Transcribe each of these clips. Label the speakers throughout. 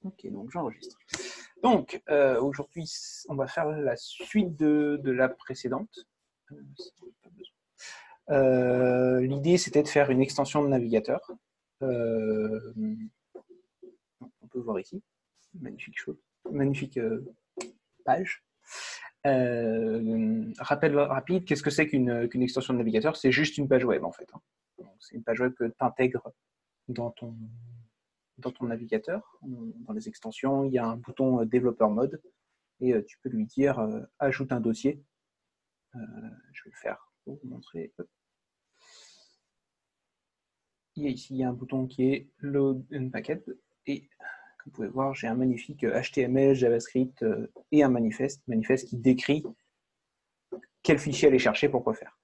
Speaker 1: Ok, donc j'enregistre. Donc, aujourd'hui, on va faire la suite de la précédente. L'idée, c'était de faire une extension de navigateur. On peut voir ici. Magnifique chose. Magnifique page. Rappel rapide, qu'est-ce que c'est qu'une extension de navigateur? C'est juste une page web, en fait. C'est une page web que tu intègres dans ton navigateur. Dans les extensions, il y a un bouton développeur mode et tu peux lui dire ajoute un dossier. Je vais le faire pour vous montrer. Il y a un bouton qui est load un packet et comme vous pouvez voir, j'ai un magnifique HTML, JavaScript et un manifeste qui décrit quel fichier aller chercher pour quoi faire.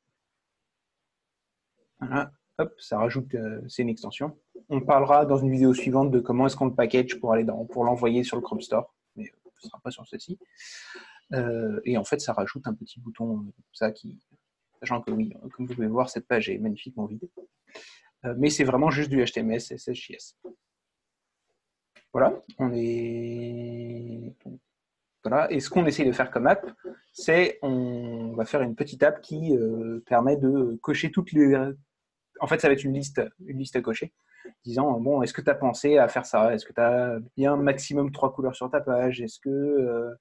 Speaker 1: Voilà, hop, ça rajoute, c'est une extension. On parlera dans une vidéo suivante de comment est-ce qu'on le package pour l'envoyer sur le Chrome Store, mais ce ne sera pas sur ceci. Et en fait, ça rajoute un petit bouton comme ça qui, sachant que oui, comme vous pouvez voir, cette page est magnifiquement vide. Mais c'est vraiment juste du HTML, CSS, JS. Voilà, voilà. Et ce qu'on essaye de faire comme app, c'est on va faire une petite app qui permet de cocher toutes les. En fait, ça va être une liste à cocher, disant bon, est-ce que tu as pensé à faire ça? Est-ce que tu as bien maximum 3 couleurs sur ta page? Est-ce que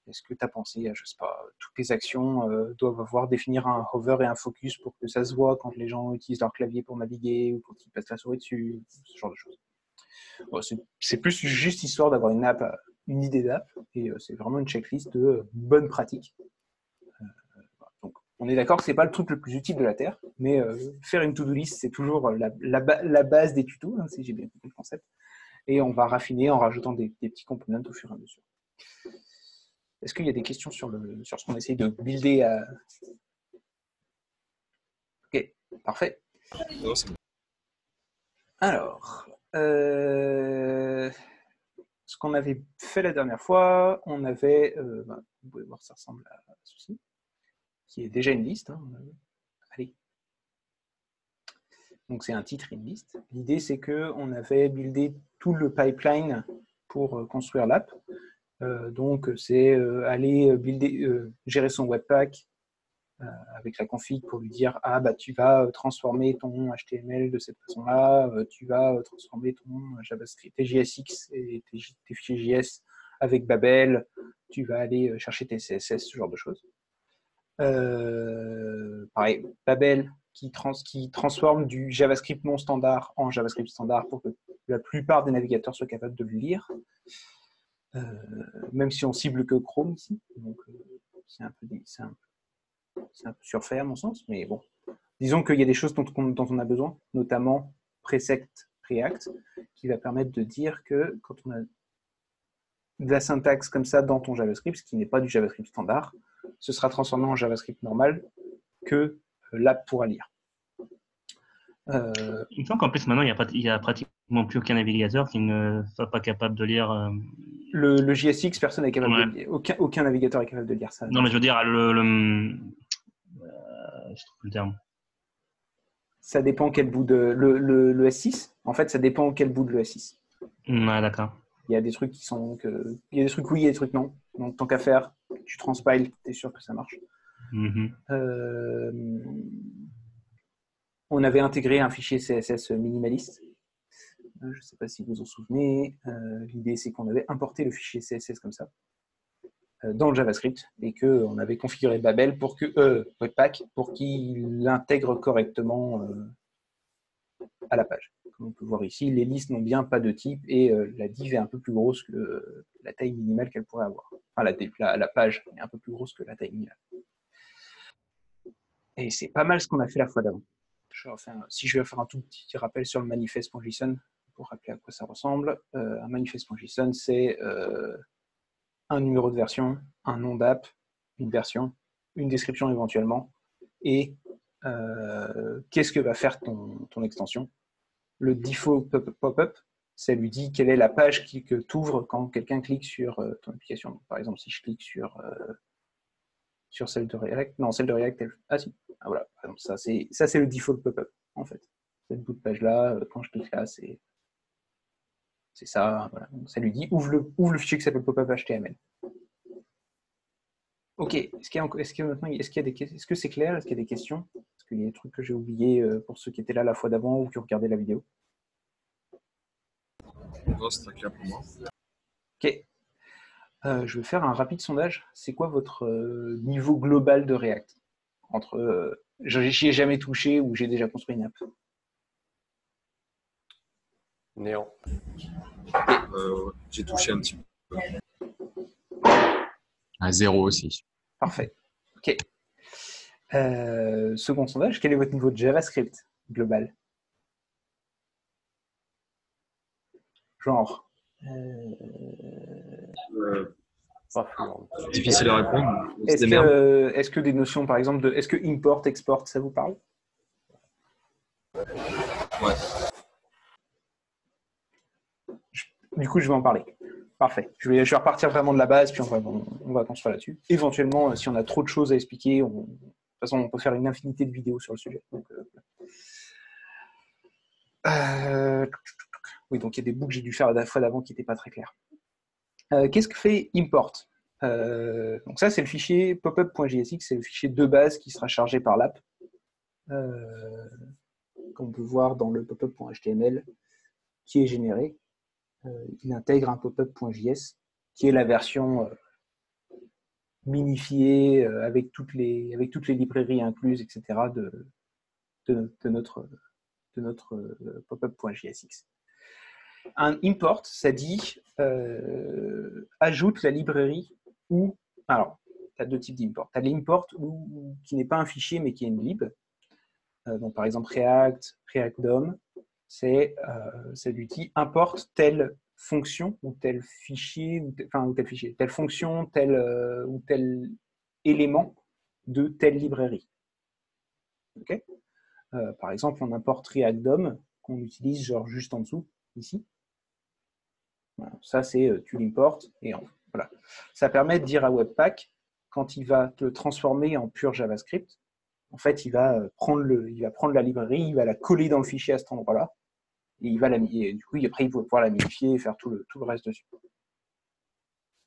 Speaker 1: tu as pensé à, je sais pas, toutes les actions doivent définir un hover et un focus pour que ça se voit quand les gens utilisent leur clavier pour naviguer ou quand ils passent la souris dessus, ce genre de choses. Bon, c'est plus juste histoire d'avoir une idée d'app, et c'est vraiment une checklist de bonnes pratiques. Donc, on est d'accord que ce n'est pas le truc le plus utile de la Terre, mais faire une to-do list, c'est toujours la base des tutos, hein, si j'ai bien compris le concept. Et on va raffiner en rajoutant des petits components au fur et à mesure. Est-ce qu'il y a des questions sur ce qu'on essaye de builder à... Ok, parfait. Alors, ce qu'on avait fait la dernière fois, on avait, vous pouvez voir, ça ressemble à ceci, qui est déjà une liste. Hein. Allez. Donc c'est un titre, une liste. L'idée, c'est qu'on avait buildé tout le pipeline pour construire l'app. Donc c'est aller gérer son webpack avec la config pour lui dire ah bah tu vas transformer ton HTML de cette façon-là, tu vas transformer ton JavaScript, tes JSX et tes fichiers JS avec Babel, tu vas aller chercher tes CSS, ce genre de choses. Pareil, Babel qui transforme du JavaScript non standard en JavaScript standard pour que la plupart des navigateurs soient capables de le lire. Même si on cible que Chrome ici, donc c'est un peu surfait à mon sens, mais bon. Disons qu'il y a des choses dont on a besoin, notamment Presect React, qui va permettre de dire que quand on a de la syntaxe comme ça dans ton JavaScript, ce qui n'est pas du JavaScript standard, ce sera transformé en JavaScript normal que l'app pourra lire.
Speaker 2: Il me semble qu'en plus, maintenant, il y a pratiquement plus aucun navigateur qui ne soit pas capable de lire.
Speaker 1: Le JSX, personne n'est capable de le lire. Aucun navigateur est capable de lire ça.
Speaker 2: Non, mais je veux dire, je trouve plus le terme.
Speaker 1: Ça dépend quel bout de. Le S6, en fait, ça dépend quel bout de l'ES6.
Speaker 2: Ouais, d'accord.
Speaker 1: Il y a des trucs qui sont. Il y a des trucs oui, il y a des trucs non. Donc, tant qu'à faire, tu transpiles, tu es sûr que ça marche. On avait intégré un fichier CSS minimaliste. Je ne sais pas si vous vous en souvenez. L'idée, c'est qu'on avait importé le fichier CSS comme ça dans le JavaScript et qu'on avait configuré Babel pour que Webpack pour qu'il l'intègre correctement à la page. Comme on peut voir ici, les listes n'ont bien pas de type et la div est un peu plus grosse que la taille minimale qu'elle pourrait avoir. Enfin, la page est un peu plus grosse que la taille minimale. Et c'est pas mal ce qu'on a fait la fois d'avant. Si je vais faire un tout petit rappel sur le manifest.json pour rappeler à quoi ça ressemble, un manifest.json, c'est un numéro de version, un nom d'app, une version, une description éventuellement, et qu'est-ce que va faire ton extension. Le default pop-up, ça lui dit quelle est la page que tu ouvres quand quelqu'un clique sur ton application. Donc, par exemple, si je clique sur celle de React, non, celle de React, ah si, ah, voilà, par exemple, ça c'est le default pop-up, en fait. Cette bout de page-là, quand je clique là, c'est C'est ça, voilà. Donc, ça lui dit ouvre le fichier qui s'appelle pop-up HTML. Ok, est-ce que c'est clair? Est-ce qu'il y a des questions? Est-ce qu'il y a des trucs que j'ai oubliés pour ceux qui étaient là la fois d'avant ou qui ont regardé la vidéo?
Speaker 3: Non, c'est très clair pour moi.
Speaker 1: Ok. Je vais faire un rapide sondage. C'est quoi votre niveau global de React? Entre j'y ai jamais touché ou j'ai déjà construit une app.
Speaker 4: Néant.
Speaker 3: J'ai touché un petit peu.
Speaker 5: À 0 aussi.
Speaker 1: Parfait. Ok. Second sondage, quel est votre niveau de JavaScript global? Genre.
Speaker 4: Pas fluent.
Speaker 3: Difficile à répondre. On se
Speaker 1: Est-ce
Speaker 3: démerde.
Speaker 1: que des notions, par exemple, est-ce que import, export, ça vous parle?
Speaker 3: Ouais.
Speaker 1: Du coup, je vais en parler. Parfait. Je vais repartir vraiment de la base, puis on va construire là-dessus. Éventuellement, si on a trop de choses à expliquer, de toute façon, on peut faire une infinité de vidéos sur le sujet. Donc, oui, donc il y a des bouts que j'ai dû faire la fois d'avant qui n'étaient pas très clairs. Qu'est-ce que fait import? Donc ça, c'est le fichier popup.jsx, c'est le fichier de base qui sera chargé par l'app. Comme on peut voir dans le popup.html qui est généré. Il intègre un popup.js qui est la version minifiée avec toutes les librairies incluses, etc. de notre popup.jsx. Un import, ça dit ajoute la librairie ou... Alors, tu as deux types d'import. Tu as l'import qui n'est pas un fichier mais qui est une lib. Donc, par exemple, React DOM, c'est l'outil importe telle fonction ou tel fichier, telle fonction, ou tel élément de telle librairie. Okay, par exemple, on importe React DOM qu'on utilise genre juste en dessous, ici. Voilà, ça, c'est tu l'importes et voilà. Ça permet de dire à Webpack, quand il va te transformer en pur JavaScript, en fait, il va prendre la librairie, il va la coller dans le fichier à cet endroit-là, et du coup, après, il va pouvoir la modifier et faire tout le reste dessus.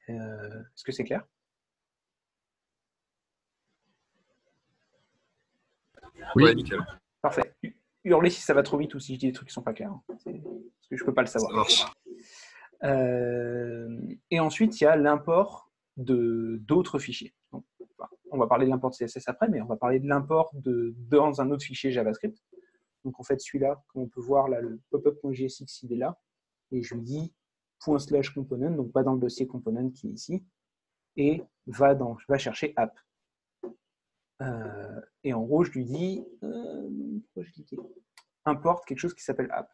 Speaker 1: Est-ce que c'est clair?
Speaker 5: Oui.
Speaker 3: Ouais, nickel.
Speaker 1: Parfait. Hurlez si ça va trop vite ou si je dis des trucs qui ne sont pas clairs. Parce que je ne peux pas le savoir.
Speaker 3: Ça marche.
Speaker 1: Et ensuite, il y a l'import d'autres fichiers. Donc, on va parler de l'import CSS après, mais on va parler de l'import dans un autre fichier JavaScript. Donc en fait, celui-là, comme on peut voir, là, le popup.jsx, il est là. Et je lui dis ./component, donc pas dans le dossier component qui est ici, et va chercher app. Et en gros, je lui dis pourquoi j'ai cliqué, importe quelque chose qui s'appelle app.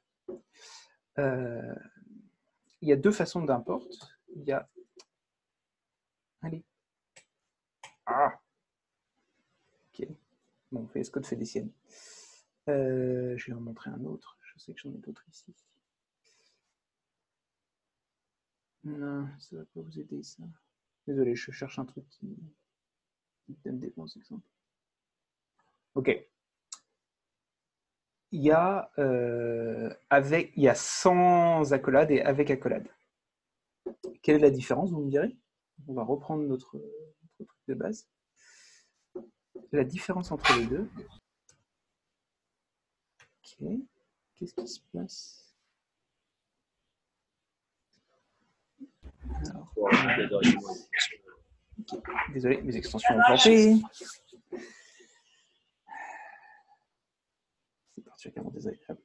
Speaker 1: Il y a deux façons d'import. Il y a... Allez. Ah. Ok. Bon, VS-Code fait des siennes. Je vais en montrer un autre. Je sais que j'en ai d'autres ici. Non, ça ne va pas vous aider, ça. Désolé, je cherche un truc qui donne des bons exemples. Ok. Il y a sans accolade et avec accolade. Quelle est la différence, vous me direz? On va reprendre notre truc de base. La différence entre les deux. Ok. Qu'est-ce qui se passe? Alors, okay. Désolé, mes extensions ont planté. C'est particulièrement désagréable.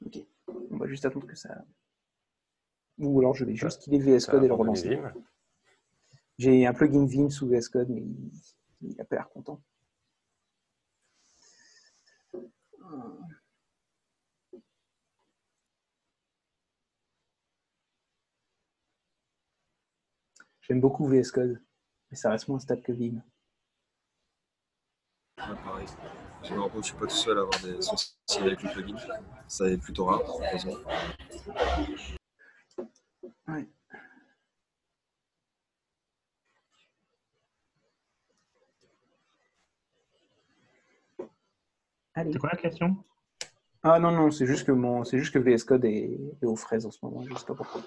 Speaker 1: Ok. On va juste attendre que ça... Ou alors je vais juste killer VS Code et le relancer. J'ai un plugin Vim sous VS Code, mais il n'a pas l'air content. J'aime beaucoup VS Code, mais ça reste moins stable que Vim.
Speaker 3: Ouais, pareil. Je ne suis pas tout seul à avoir des soucis avec le plugin. Ça est plutôt rare, heureusement.
Speaker 1: Ouais.
Speaker 2: C'est quoi la question?
Speaker 1: Ah non, non, c'est juste que VS Code est aux fraises en ce moment, je ne sais pas pourquoi.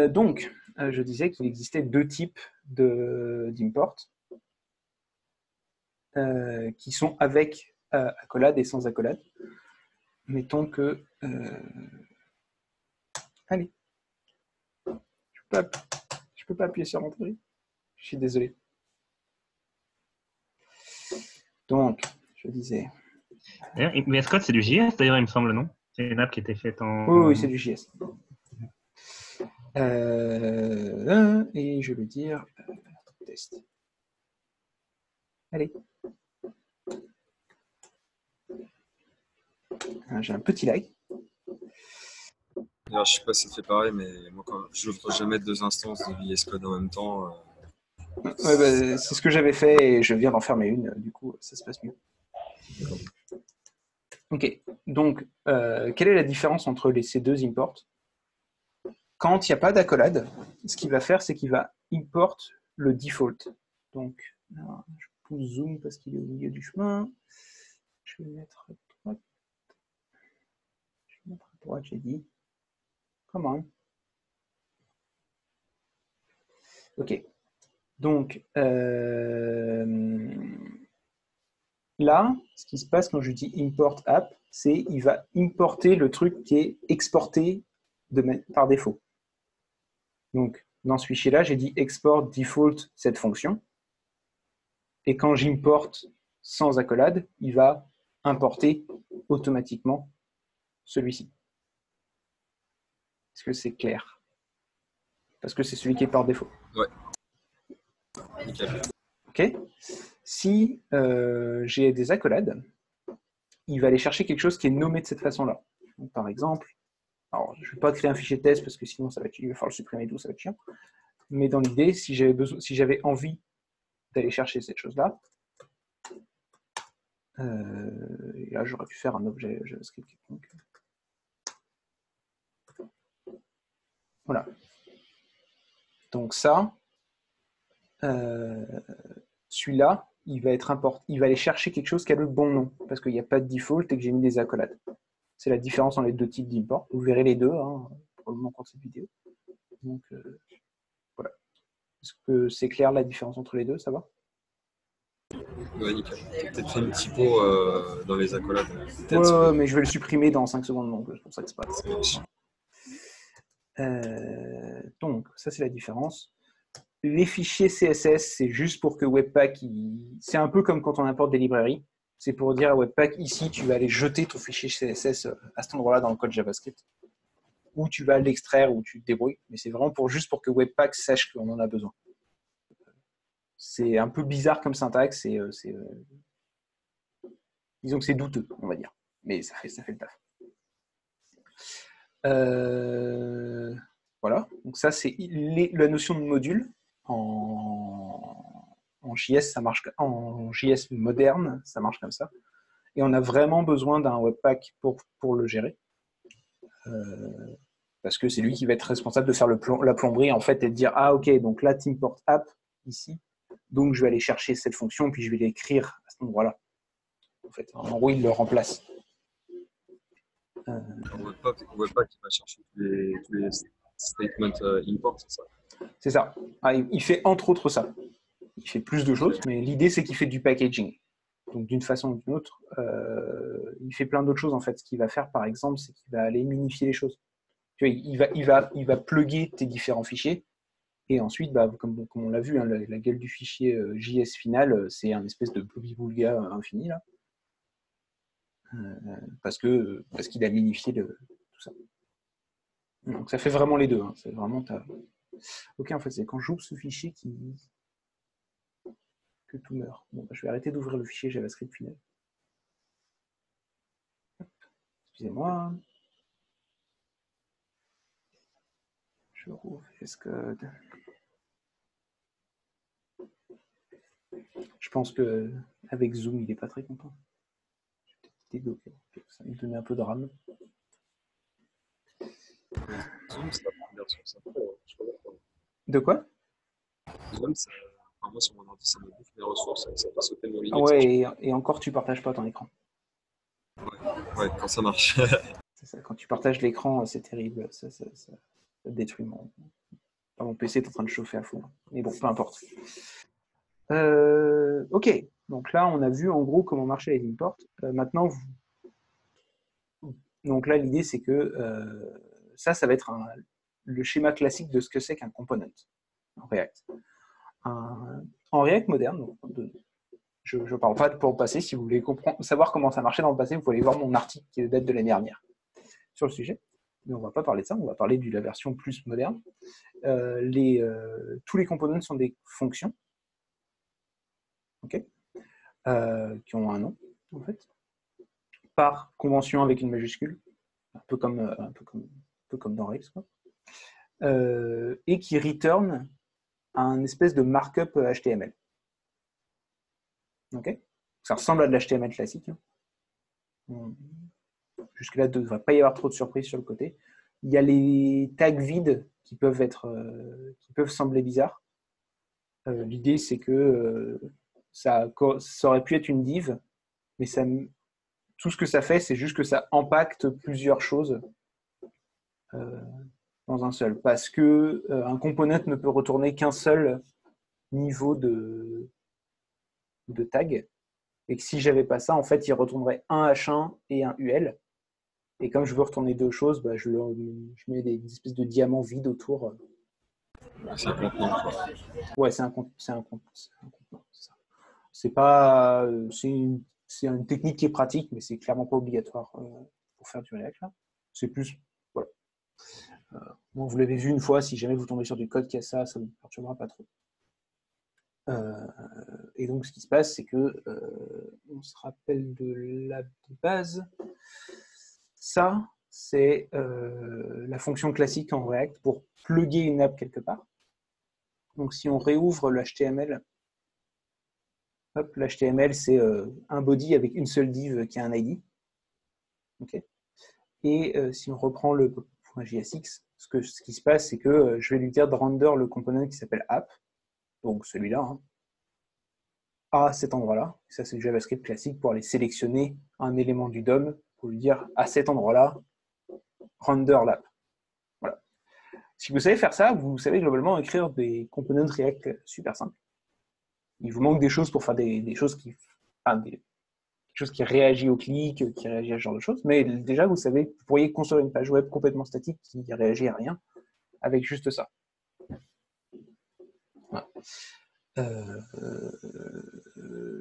Speaker 1: Donc, je disais qu'il existait deux types d'import qui sont avec accolade et sans accolade. Mettons que... allez, je peux pas appuyer sur Entrée. Je suis désolé. Donc, je disais...
Speaker 2: D'ailleurs, VS Code, c'est du JS, d'ailleurs, il me semble, non? C'est une app qui était faite en...
Speaker 1: Oui, c'est du JS. Et je vais dire test. Allez. J'ai un petit like.
Speaker 3: D'ailleurs, je sais pas si ça fait pareil, mais moi, quand j'ouvre jamais deux instances de VS Code en même temps.
Speaker 1: Ouais, bah, c'est ce que j'avais fait et je viens d'en fermer une. Du coup, ça se passe mieux. Ok. Donc, quelle est la différence entre ces deux imports? Quand il n'y a pas d'accolade, ce qu'il va faire, c'est qu'il va import le default. Donc, alors, je pousse zoom parce qu'il est au milieu du chemin. Je vais mettre à droite. Je vais mettre à droite, j'ai dit. Comment? Ok. Donc, là, ce qui se passe quand je dis import app, c'est qu'il va importer le truc qui est exporté par défaut. Donc, dans ce fichier-là, j'ai dit export default cette fonction. Et quand j'importe sans accolade, il va importer automatiquement celui-ci. Est-ce que c'est clair? Parce que c'est celui qui est par défaut.
Speaker 3: Ouais. Nickel.
Speaker 1: Ok. Si j'ai des accolades, il va aller chercher quelque chose qui est nommé de cette façon-là. Par exemple, alors je ne vais pas créer un fichier test parce que sinon il va falloir le supprimer tout, ça va être chiant. Mais dans l'idée, si j'avais envie d'aller chercher cette chose-là, et là j'aurais pu faire un objet JavaScript quelconque. Voilà. Donc ça, celui-là, il va aller chercher quelque chose qui a le bon nom, parce qu'il n'y a pas de default et que j'ai mis des accolades. C'est la différence dans les deux types d'import. Vous verrez les deux, hein, probablement dans cette vidéo. Donc voilà. Est-ce que c'est clair la différence entre les deux, ça va?
Speaker 3: Ouais, nickel. Peut-être fait une typo dans les accolades.
Speaker 1: Ouais, mais je vais le supprimer dans 5 secondes, donc c'est pour ça que c'est pas donc, ça c'est la différence. Les fichiers CSS, c'est juste pour que Webpack, c'est un peu comme quand on importe des librairies. C'est pour dire à Webpack, ici, tu vas aller jeter ton fichier CSS à cet endroit-là dans le code JavaScript. Ou tu vas l'extraire, ou tu te débrouilles. Mais c'est vraiment juste pour que Webpack sache qu'on en a besoin. C'est un peu bizarre comme syntaxe. Disons que c'est douteux, on va dire. Mais ça fait le taf. Voilà. Donc ça, c'est la notion de module. En JS, ça marche, en JS moderne, ça marche comme ça. Et on a vraiment besoin d'un Webpack pour le gérer. Parce que c'est lui qui va être responsable de faire la plomberie en fait et de dire ah ok, donc là tu importes app ici, donc je vais aller chercher cette fonction puis je vais l'écrire à cet endroit-là. En fait, en gros, il le remplace.
Speaker 3: Webpack il va chercher tous les statements import, c'est ça?
Speaker 1: C'est ça. Ah, il fait entre autres ça. Il fait plus de choses, mais l'idée c'est qu'il fait du packaging. Donc d'une façon ou d'une autre, il fait plein d'autres choses en fait. Ce qu'il va faire par exemple, c'est qu'il va aller minifier les choses. Tu vois, il va plugger tes différents fichiers et ensuite, bah, comme on l'a vu, hein, la gueule du fichier JS final, c'est un espèce de pluggy-boulga infini là, parce qu'il a minifié tout ça. Donc ça fait vraiment les deux. Hein. C'est vraiment ok, en fait, c'est quand j'ouvre ce fichier que tout meurt. Bon, bah, je vais arrêter d'ouvrir le fichier JavaScript final. Excusez-moi. Je rouvre VS Code. Je pense qu'avec Zoom, il n'est pas très content. Je vais peut-être débloquer. Ça va me donner un peu de RAM.
Speaker 3: Zoom, c'est la première version, ça. Je connais pas.
Speaker 1: De quoi?
Speaker 3: Zoom, moi sur mon ordi, ça me bouffe mes ressources, ça passe sauter mon Linux.
Speaker 1: Ah ouais, et encore, tu partages pas ton écran.
Speaker 3: Ouais. Ouais, quand ça marche.
Speaker 1: C'est ça, quand tu partages l'écran, c'est terrible. Ça détruit mon PC est en train de chauffer à fond. Mais bon, peu importe. Ok, donc là, on a vu en gros comment marchaient les imports. Maintenant, donc là, l'idée, c'est que ça va être le schéma classique de ce que c'est qu'un component en React. En React moderne, donc, je ne parle pas pour le passé, si vous voulez savoir comment ça marchait dans le passé, vous pouvez aller voir mon article qui date de l'année dernière sur le sujet. Mais on ne va pas parler de ça, on va parler de la version plus moderne. Tous les components sont des fonctions, okay, qui ont un nom, en fait, par convention avec une majuscule, un peu comme dans Rails, quoi, et qui return un espèce de markup HTML. Okay, ça ressemble à de l'HTML classique. Jusque-là, il ne devrait pas y avoir trop de surprises sur le côté. Il y a les tags vides qui peuvent sembler bizarres. L'idée, c'est que ça aurait pu être une div, mais tout ce que ça fait, c'est juste que ça impacte plusieurs choses dans un seul. Parce que un component ne peut retourner qu'un seul niveau de tag. Et que si j'avais pas ça, en fait, il retournerait un H1 et un UL. Et comme je veux retourner deux choses, bah, je mets des espèces de diamants vides autour.
Speaker 3: C'est un contenant, quoi.
Speaker 1: Ouais, c'est un contenant. C'est une technique qui est pratique, mais c'est clairement pas obligatoire pour faire du React. Là. C'est plus, voilà. Bon, vous l'avez vu une fois, si jamais vous tombez sur du code qui a ça, ça ne vous perturbera pas trop. Et donc, ce qui se passe, c'est que on se rappelle de la base. Ça, c'est la fonction classique en React pour plugger une app quelque part. Donc, si on réouvre le HTML, l'HTML, c'est un body avec une seule div qui a un ID. Okay. Et si on reprend le .jsx, ce qui se passe, c'est que je vais lui dire de render le component qui s'appelle app, donc celui-là, hein, à cet endroit-là. Ça, c'est le JavaScript classique pour aller sélectionner un élément du DOM pour lui dire à cet endroit-là, render l'app. Voilà. Si vous savez faire ça, vous savez globalement écrire des components React super simples. Il vous manque des choses pour faire des choses qui réagissent au clic, qui réagissent à ce genre de choses. Mais déjà, vous savez, vous pourriez construire une page web complètement statique qui réagit à rien avec juste ça. Voilà.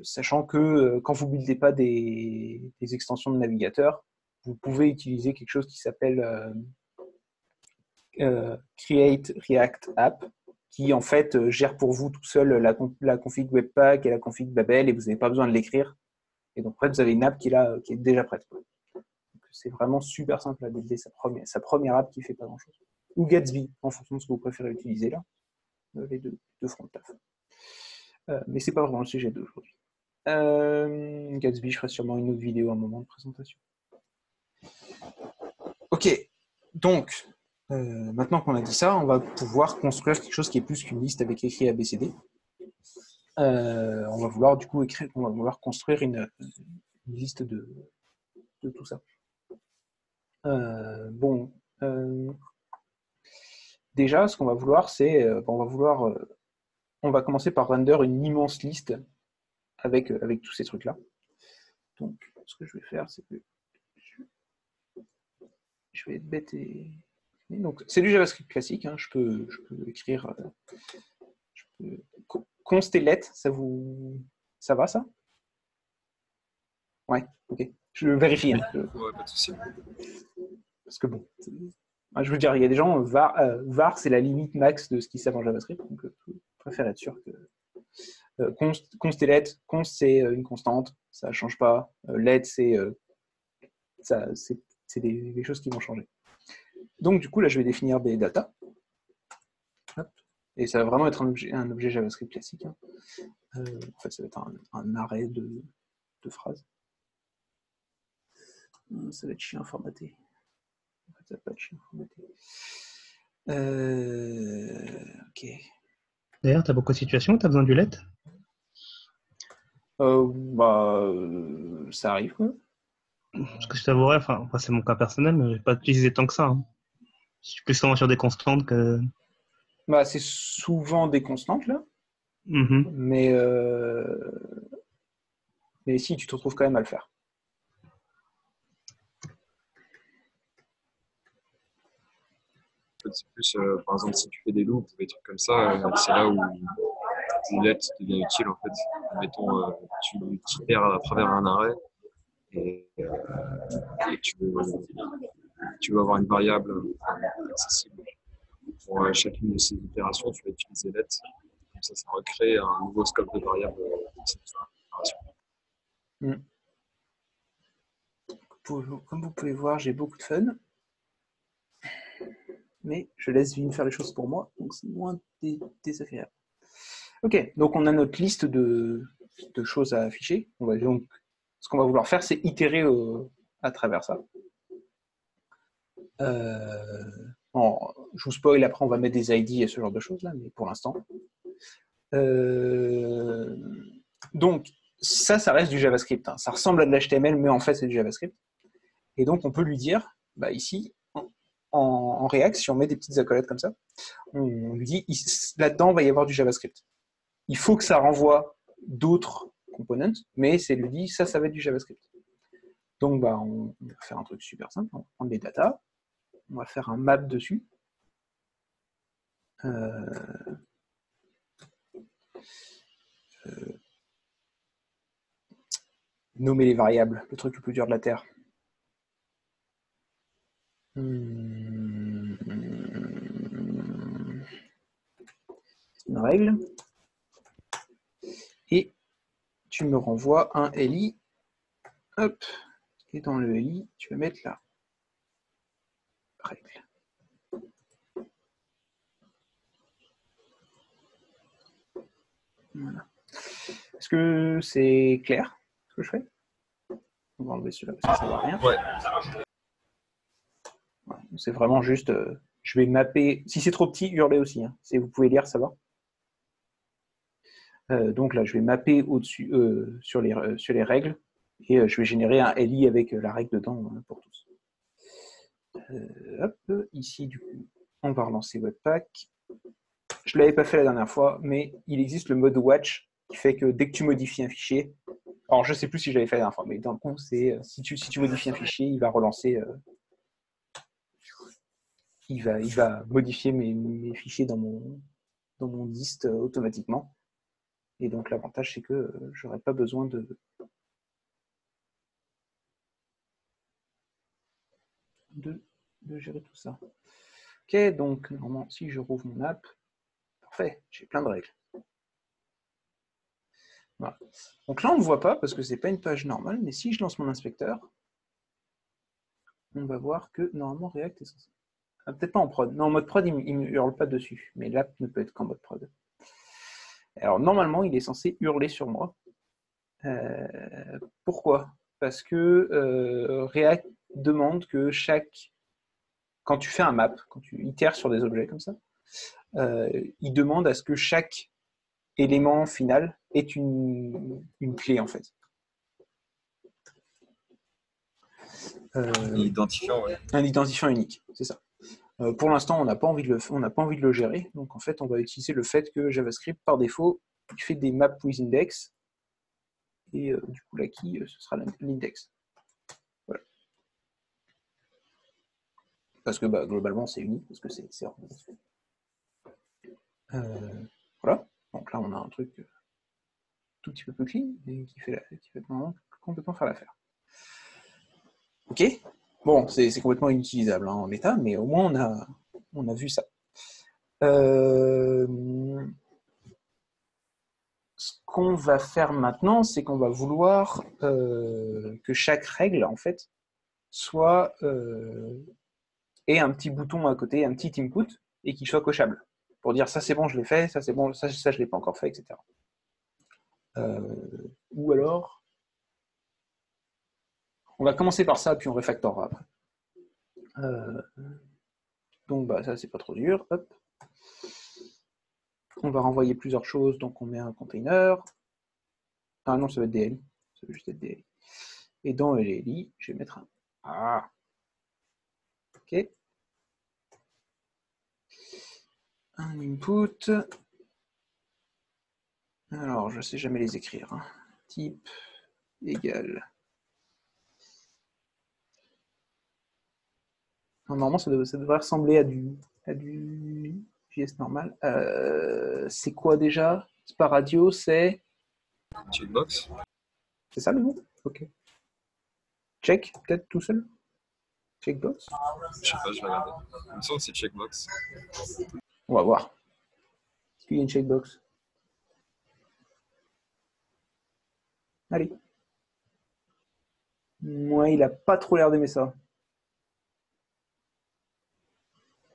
Speaker 1: Sachant que quand vous ne buildez pas des extensions de navigateur, vous pouvez utiliser quelque chose qui s'appelle Create React App, qui en fait gère pour vous tout seul la config Webpack et la config Babel, et vous n'avez pas besoin de l'écrire. Et donc, en fait, vous avez une app qui est déjà prête. C'est vraiment super simple à builder sa première app qui ne fait pas grand-chose. Ou Gatsby, en fonction de ce que vous préférez utiliser là. Les deux font le taf. Mais ce n'est pas vraiment le sujet d'aujourd'hui. Gatsby, je ferai sûrement une autre vidéo à un moment de présentation. Ok, donc, maintenant qu'on a dit ça, on va pouvoir construire quelque chose qui est plus qu'une liste avec écrit ABCD. On va vouloir du coup construire une liste de tout ça. Déjà, ce qu'on va vouloir, c'est on va commencer par render une immense liste avec tous ces trucs-là. Donc, ce que je vais faire, c'est que je vais être bête et... Donc, c'est du JavaScript classique. Hein. Je peux écrire... Constellet, ça va, ça? Ouais, ok. Je vérifie. Hein.
Speaker 3: Ouais, pas de souci.
Speaker 1: Parce que bon... Je veux dire, il y a des gens, var c'est la limite max de ce qu'ils savent en JavaScript, donc je préfère être sûr que constellet, const c'est une constante, ça ne change pas, let c'est des choses qui vont changer. Donc du coup là je vais définir des data, et ça va vraiment être un objet JavaScript classique. Hein. En fait ça va être un arrêt de phrases. Ça va être chiant formaté. Ça va pas être chiant formaté. Ok.
Speaker 2: D'ailleurs, tu as beaucoup de situations où tu as besoin du let?
Speaker 1: Ça arrive, quoi.
Speaker 2: Parce que je t'avouerais, enfin, c'est mon cas personnel, mais je vais pas utiliser tant que ça. Hein. Je suis plus souvent sur des constantes que.
Speaker 1: Bah, c'est souvent des constantes, là,
Speaker 2: Mhm.
Speaker 1: mais, mais si, tu te retrouves quand même à le faire.
Speaker 3: En fait, c'est plus, par exemple, si tu fais des loops ou des trucs comme ça, c'est là où le let devient utile en fait. Mettons, tu itères à travers un arrêt et tu veux avoir une variable accessible pour chacune de ces itérations, tu vas utiliser let. Comme ça recrée un nouveau scope de variables dans cette itération.
Speaker 1: Mm. Comme vous pouvez voir, j'ai beaucoup de fun. Mais je laisse Vim faire les choses pour moi, donc c'est moins désagréable. Ok, donc on a notre liste de choses à afficher. Donc, ce qu'on va vouloir faire, c'est itérer à travers ça. Bon, je vous spoil, après on va mettre des ID et ce genre de choses là, mais pour l'instant. Donc, ça reste du JavaScript. Hein. Ça ressemble à de l'HTML, mais en fait c'est du JavaScript. Et donc on peut lui dire, bah, ici, en React, si on met des petites accolades comme ça, on lui dit, là-dedans, il va y avoir du JavaScript. Il faut que ça renvoie d'autres components, mais c'est lui dit, ça va être du JavaScript. Donc, bah, on va faire un truc super simple. On va prendre les datas, on va faire un map dessus. Nommer les variables, le truc le plus dur de la Terre. C'est une règle. Et tu me renvoies un LI. Hop. Et dans le LI, tu vas mettre la règle. Voilà. Est-ce que c'est clair ce que je fais? On va enlever celui-là parce que ça ne va rien.
Speaker 3: Ouais.
Speaker 1: Voilà. C'est vraiment juste, je vais mapper. Si c'est trop petit, hurlez aussi. Hein. Si vous pouvez lire, ça va. Donc là, je vais mapper au-dessus sur les règles et je vais générer un LI avec la règle dedans pour tous. Hop, ici, du coup, on va relancer Webpack. Je ne l'avais pas fait la dernière fois, mais il existe le mode watch qui fait que dès que tu modifies un fichier, alors je ne sais plus si je l'avais fait la dernière fois, mais dans le fond, c'est si tu modifies un fichier, il va relancer, il va modifier mes fichiers dans mon dist automatiquement. Et donc l'avantage, c'est que je n'aurai pas besoin de gérer tout ça. Ok, donc normalement, si je rouvre mon app, parfait, j'ai plein de règles. Voilà. Donc là, on ne voit pas parce que ce n'est pas une page normale, mais si je lance mon inspecteur, on va voir que normalement React est censé. Ah, peut-être pas en prod. Non, en mode prod, il ne me hurle pas dessus, mais l'app ne peut être qu'en mode prod. Alors normalement, il est censé hurler sur moi. Pourquoi? Parce que React demande que quand tu fais un map, quand tu itères sur des objets comme ça, il demande à ce que chaque élément final ait une clé en fait.
Speaker 3: Un identifiant, ouais.
Speaker 1: Un identifiant unique, c'est ça. Pour l'instant, on n'a pas envie de le gérer, donc en fait, on va utiliser le fait que JavaScript, par défaut, il fait des maps with index, et du coup, la key, ce sera l'index. Voilà. Parce que bah, globalement, c'est unique, parce que c'est voilà. Donc là, on a un truc tout petit peu plus clean, et qui fait vraiment complètement faire l'affaire. Ok. Bon, c'est complètement inutilisable hein, en l'état, mais au moins on a vu ça. Ce qu'on va faire maintenant, c'est qu'on va vouloir que chaque règle, en fait, ait un petit bouton à côté, un petit input, et qu'il soit cochable. Pour dire ça c'est bon, je l'ai fait, ça c'est bon, ça je l'ai pas encore fait, etc. Ou alors, on va commencer par ça, puis on refactorera après. Donc bah, ça c'est pas trop dur. Hop. On va renvoyer plusieurs choses, donc on met un container. Ah non, ça va être DL. Ça va juste être DL. Et dans LLI, je vais mettre un A. OK. Un input. Alors, je ne sais jamais les écrire. Hein. Type égal. Normalement, ça devrait ressembler à du JS normal. C'est quoi déjà? C'est pas radio, c'est
Speaker 3: Checkbox.
Speaker 1: ça le nom? Ok. Check, peut-être tout seul? Checkbox?
Speaker 3: Je sais pas, je vais regarder. Il me semble que c'est checkbox.
Speaker 1: On va voir. Est-ce qu'il y a une checkbox? Allez. Moi, il a pas trop l'air d'aimer ça.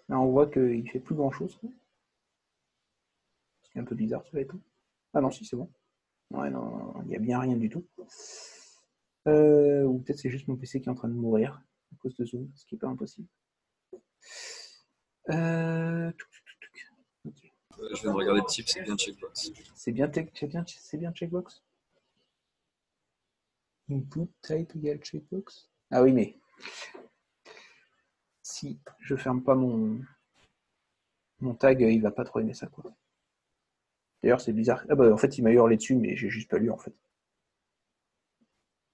Speaker 1: Là, on voit qu'il fait plus grand chose. C'est un peu bizarre, ça va être. Ah non, si, c'est bon. Ouais, non, il n'y a bien rien du tout. Ou peut-être c'est juste mon PC qui est en train de mourir à cause de Zoom, ce qui n'est pas impossible. Ok.
Speaker 3: Je viens de regarder le type, c'est bien checkbox.
Speaker 1: C'est bien checkbox. Input type égale checkbox. Ah oui, mais si je ferme pas mon tag, il va pas trop aimer ça, quoi. D'ailleurs, c'est bizarre. Ah bah, en fait, il m'a hurlé dessus, mais j'ai juste pas lu, en fait.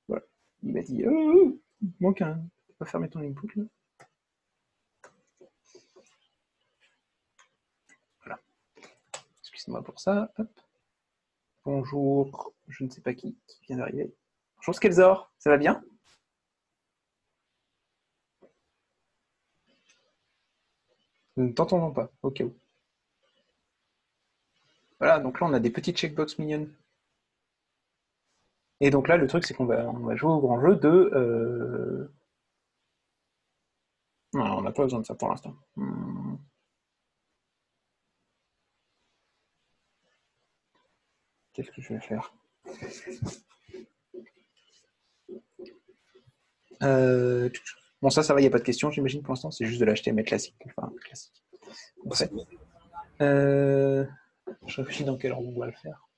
Speaker 1: Voilà. Il m'a dit, il manque un. Tu peux pas fermer ton input, là? Voilà. Excusez-moi pour ça. Hop. Bonjour, je ne sais pas qui vient d'arriver. Bonjour Skelzor, ça va bien? Nous ne t'entendons pas, au cas où. Voilà, donc là on a des petites checkbox mignonnes. Et donc là le truc c'est qu'on va jouer au grand jeu de... Non, on n'a pas besoin de ça pour l'instant. Qu'est-ce que je vais faire? Bon ça va, il n'y a pas de question j'imagine pour l'instant, c'est juste de l'HTML classique. Enfin, classique. En fait. Je réfléchis dans quel ordre on va le faire.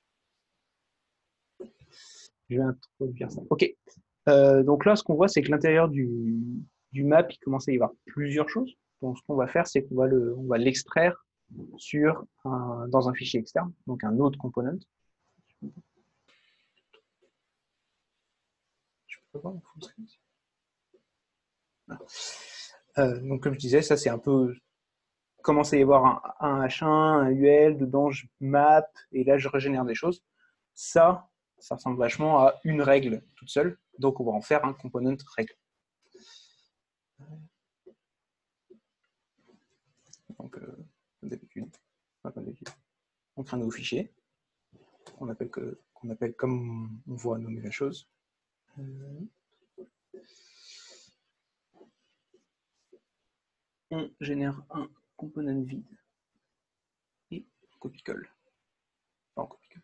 Speaker 1: Je vais introduire ça. Ok. Donc là, ce qu'on voit, c'est que l'intérieur du map, il commence à y avoir plusieurs choses. Donc, ce qu'on va faire, c'est qu'on va l'extraire dans un fichier externe, donc un autre component. Je peux voir en full screen. Donc, comme je disais, ça, c'est un peu... Commence à y avoir un H1, un UL, dedans, je map, et là, je régénère des choses. Ça ressemble vachement à une règle toute seule. Donc, on va en faire un component règle. Donc, comme d'habitude, on crée un nouveau fichier qu'on appelle comme on voit nommer la chose. On génère un component vide et on copie-colle. Enfin, on copie-colle.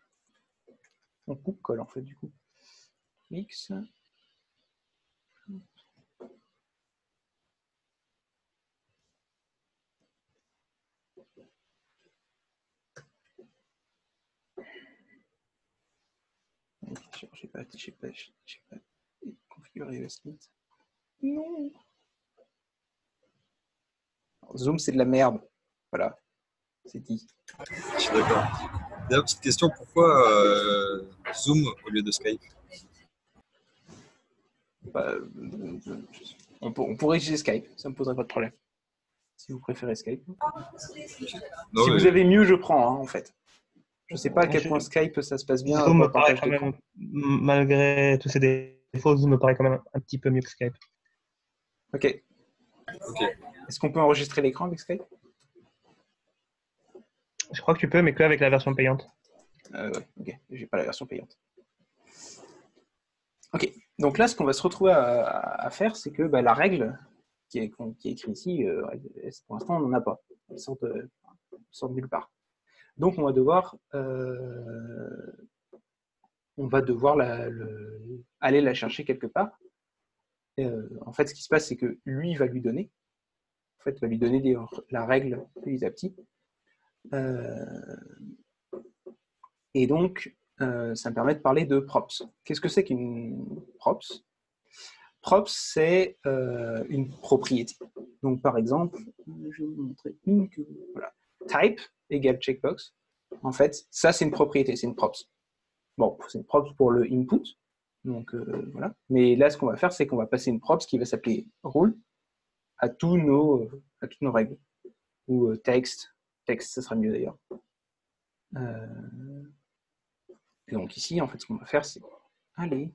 Speaker 1: On coupe-colle en fait du coup. X. J'ai pas configuré USLint. Non. Alors, Zoom c'est de la merde. Voilà. C'est dit.
Speaker 3: Je suis d'accord. D'ailleurs, petite question, pourquoi Zoom au lieu de Skype?
Speaker 1: Bah, on pourrait utiliser Skype, ça ne me poserait pas de problème. Si vous préférez Skype.
Speaker 3: Non,
Speaker 1: si
Speaker 3: mais...
Speaker 1: vous avez mieux, je prends, hein, en fait. Je ne sais pas à quel point Skype ça se passe bien.
Speaker 2: Zoom me paraît quand même, malgré tous ces défauts, Zoom me paraît quand même un petit peu mieux que Skype.
Speaker 1: Ok. Est-ce qu'on peut enregistrer l'écran avec Skype?
Speaker 2: Je crois que tu peux, mais qu'avec la version payante.
Speaker 1: Ouais, ok. J'ai pas la version payante. Ok. Donc là, ce qu'on va se retrouver à faire, c'est que la règle qui est écrite ici, pour l'instant, on n'en a pas. Elle sort de nulle part. Donc, on va devoir, aller la chercher quelque part. En fait, ce qui se passe, c'est que lui va lui donner. En fait, va lui donner la règle petit à petit. Et donc, ça me permet de parler de props. Qu'est-ce que c'est qu'une props? props, c'est une propriété. Donc, par exemple, je vais vous montrer une que... Voilà. Type égale checkbox. En fait, ça, c'est une propriété, c'est une props. Bon, c'est une props pour le input. Donc, voilà. Mais là, ce qu'on va faire, c'est qu'on va passer une props qui va s'appeler rule à toutes nos règles. Ou text, ça sera mieux d'ailleurs. Et donc ici, en fait, ce qu'on va faire, c'est aller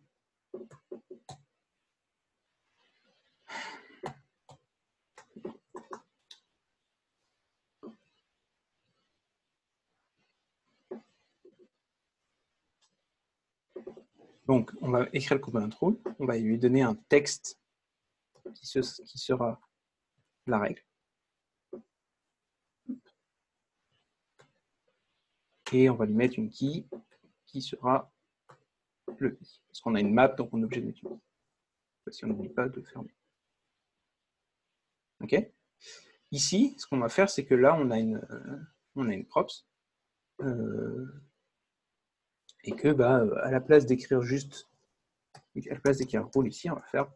Speaker 1: donc on va écrire le component rule, on va lui donner un texte qui sera la règle. Et on va lui mettre une key qui sera le i. Parce qu'on a une map, donc on est obligé de mettre une key. Si on n'oublie pas de fermer. Ok. Ici, ce qu'on va faire, c'est que là, on a une props. Et que, à la place d'écrire juste, à la place d'écrire rule ici, on va faire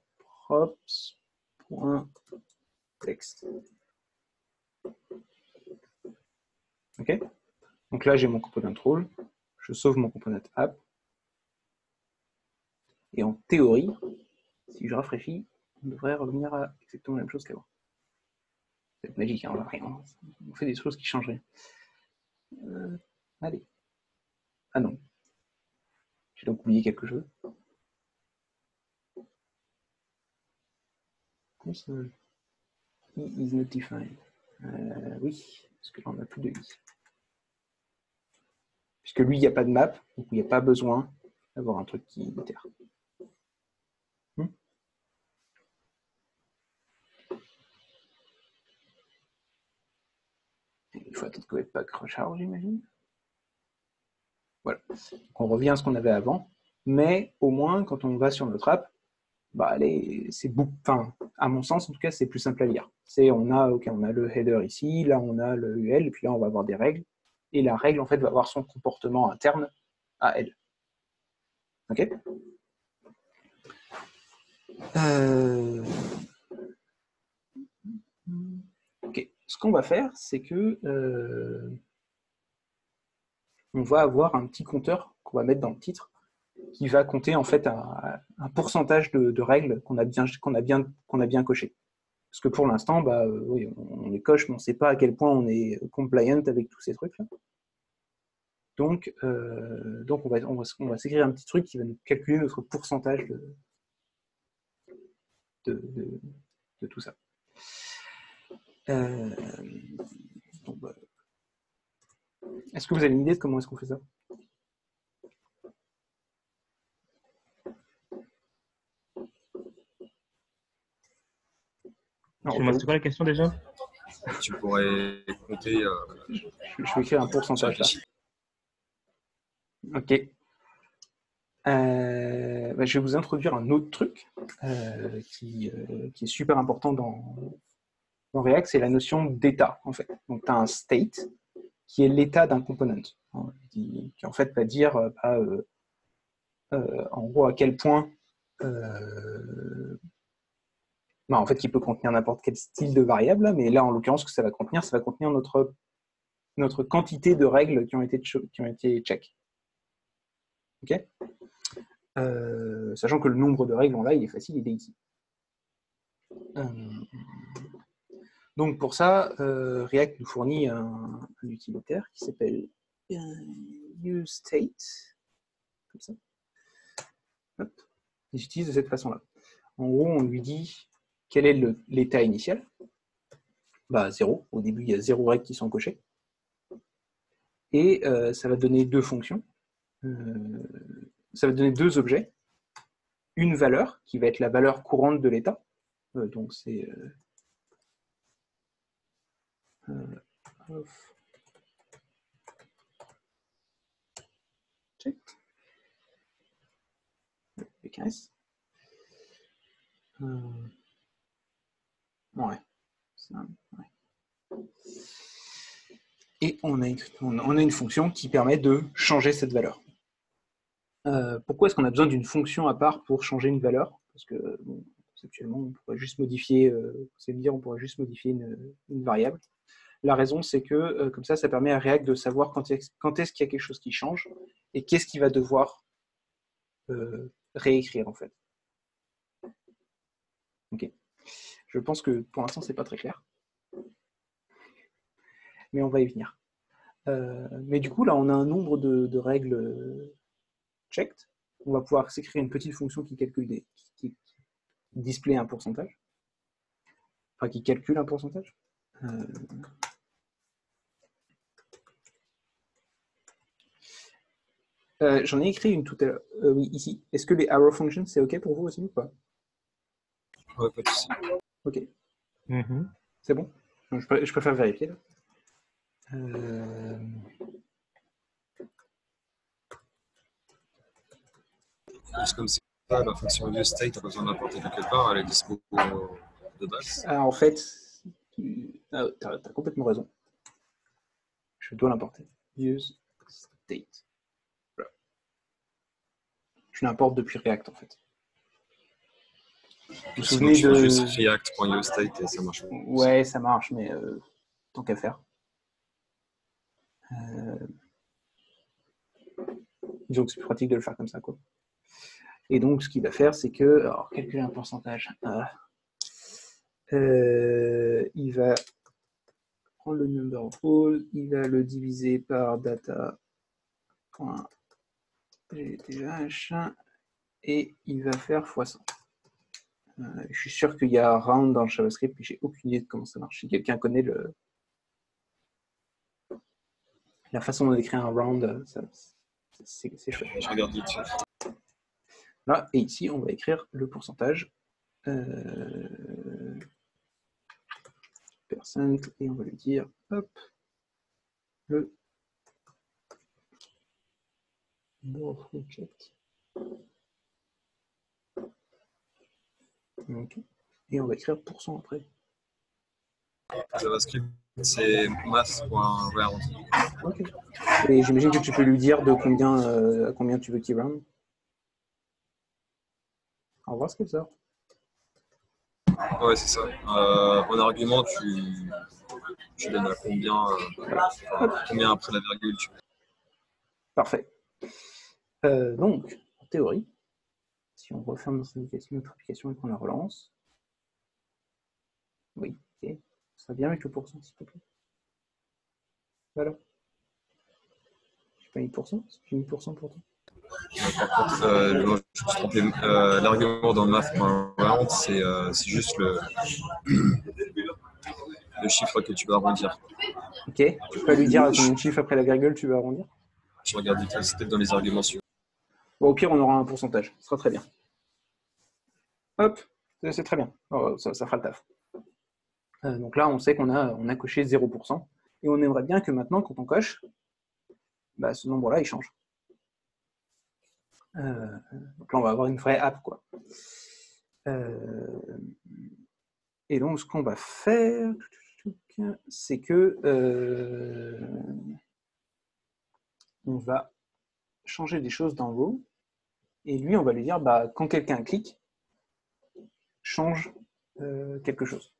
Speaker 1: props.text. Ok. Donc là, j'ai mon component rule. Je sauve mon component app. Et en théorie, si je rafraîchis, on devrait revenir à exactement la même chose qu'avant. C'est magique, hein, on fait des choses qui changent rien. Allez. Ah non. J'ai donc oublié quelque chose. I is not defined. Oui, parce que là, on n'a plus de i. Puisque lui, il n'y a pas de map, donc il n'y a pas besoin d'avoir un truc qui itère. Il faut attendre que Webpack recharge, j'imagine. Voilà. Donc on revient à ce qu'on avait avant, mais au moins, quand on va sur notre app, c'est à mon sens, en tout cas, c'est plus simple à lire. On a le header ici, là on a le UL, et puis là on va avoir des règles, et la règle en fait va avoir son comportement interne à elle. Ok. Ok. Ce qu'on va faire, c'est que on va avoir un petit compteur qu'on va mettre dans le titre, qui va compter en fait un pourcentage de règles qu'on a bien coché. Parce que pour l'instant, oui, on les coche, mais on ne sait pas à quel point on est compliant avec tous ces trucs-là. Donc on va s'écrire un petit truc qui va nous calculer notre pourcentage de tout ça. Est-ce que vous avez une idée de comment est-ce qu'on fait ça?
Speaker 2: C'est quoi la question déjà?
Speaker 3: Tu pourrais compter.
Speaker 1: Je vais écrire un pourcentage là. Ok. Je vais vous introduire un autre truc qui est super important dans React, c'est la notion d'état en fait. Donc tu as un state qui est l'état d'un component, hein, qui en fait va dire en gros à quel point en fait, qui peut contenir n'importe quel style de variable, mais là, en l'occurrence, ce que ça va contenir notre quantité de règles qui ont été check. Ok. Sachant que le nombre de règles, là, il est facile, il est ici. Donc, pour ça, React nous fournit un utilitaire qui s'appelle useState. Comme ça. Hop. Et j'utilise de cette façon-là. En gros, on lui dit quel est l'état initial. 0. Au début, il y a 0 règles qui sont cochées. Et ça va donner deux fonctions. Ça va donner deux objets. Une valeur, qui va être la valeur courante de l'état. Donc, c'est... check. BKS. Ouais. Et on a une fonction qui permet de changer cette valeur. Pourquoi est-ce qu'on a besoin d'une fonction à part pour changer une valeur? Parce que conceptuellement, on pourrait juste modifier, c'est de dire, on pourrait juste modifier une variable. La raison, c'est que comme ça permet à React de savoir quand est-ce qu'il y a quelque chose qui change et qu'est-ce qu'il va devoir réécrire en fait. Ok. Je pense que pour l'instant, c'est pas très clair. Mais on va y venir. Mais du coup, là, on a un nombre de règles checked. On va pouvoir s'écrire une petite fonction qui calcule qui display un pourcentage. Enfin, qui calcule un pourcentage. J'en ai écrit une tout à l'heure. Oui, ici. Est-ce que les arrow functions, c'est OK pour vous aussi ou pas?
Speaker 3: Ouais, pas de souci.
Speaker 1: OK.
Speaker 2: Mhm.
Speaker 1: C'est bon? Je préfère vérifier. Là.
Speaker 3: Juste comme c'est ça, la fonction useState, t'as pas besoin de l'importer quelque part, elle est dispo de base.
Speaker 1: En fait, t'as complètement raison. Je dois l'importer. Use state. Voilà. Je l'importe depuis React en fait. Vous vous souvenez
Speaker 3: tu
Speaker 1: de.
Speaker 3: fais juste react.useState et ça marche.
Speaker 1: Ouais, ça marche, mais tant qu'à faire. Disons que c'est plus pratique de le faire comme ça, quoi. Et donc, ce qu'il va faire, c'est que, alors, calculer un pourcentage. Il va prendre le number of all, il va le diviser par data.gth et il va faire x100. Je suis sûr qu'il y a round dans le JavaScript, mais j'ai aucune idée de comment ça marche. Si quelqu'un connaît la façon dont écrire un round, c'est chouette.
Speaker 3: Je regarde vite.
Speaker 1: Là, et ici, on va écrire le pourcentage. Percent, et on va lui dire, hop, le checked. Okay. Et on va écrire % après.
Speaker 3: JavaScript, c'est math.round.
Speaker 1: Ok. Et j'imagine que tu peux lui dire de à combien tu veux qu'il round. On va voir ce que ça.
Speaker 3: Ouais, c'est ça. En argument, tu donnes à combien après la virgule.
Speaker 1: Parfait. Donc, en théorie, si on referme notre application et qu'on la relance, oui, ok, ça serait bien avec le pourcent, s'il te plaît. Voilà. J'ai pas mis %, j'ai mis % pourtant.
Speaker 3: Par contre, je me suis trompé. L'argument dans math.round, c'est juste le chiffre que tu vas arrondir.
Speaker 1: Ok, tu peux lui dire à combien de chiffres après la virgule tu veux arrondir.
Speaker 3: Je regarde vite, c'était dans les arguments suivants.
Speaker 1: Bon, au pire, on aura un pourcentage, ce sera très bien. Hop, c'est très bien, ça fera le taf. Donc là, on sait qu'on a coché 0%, et on aimerait bien que maintenant, quand on coche, bah, ce nombre-là, il change. Donc là, on va avoir une vraie app, quoi. Et donc, ce qu'on va faire, c'est que on va changer des choses dans Row, et lui, on va lui dire, bah, quand quelqu'un clique, change quelque chose.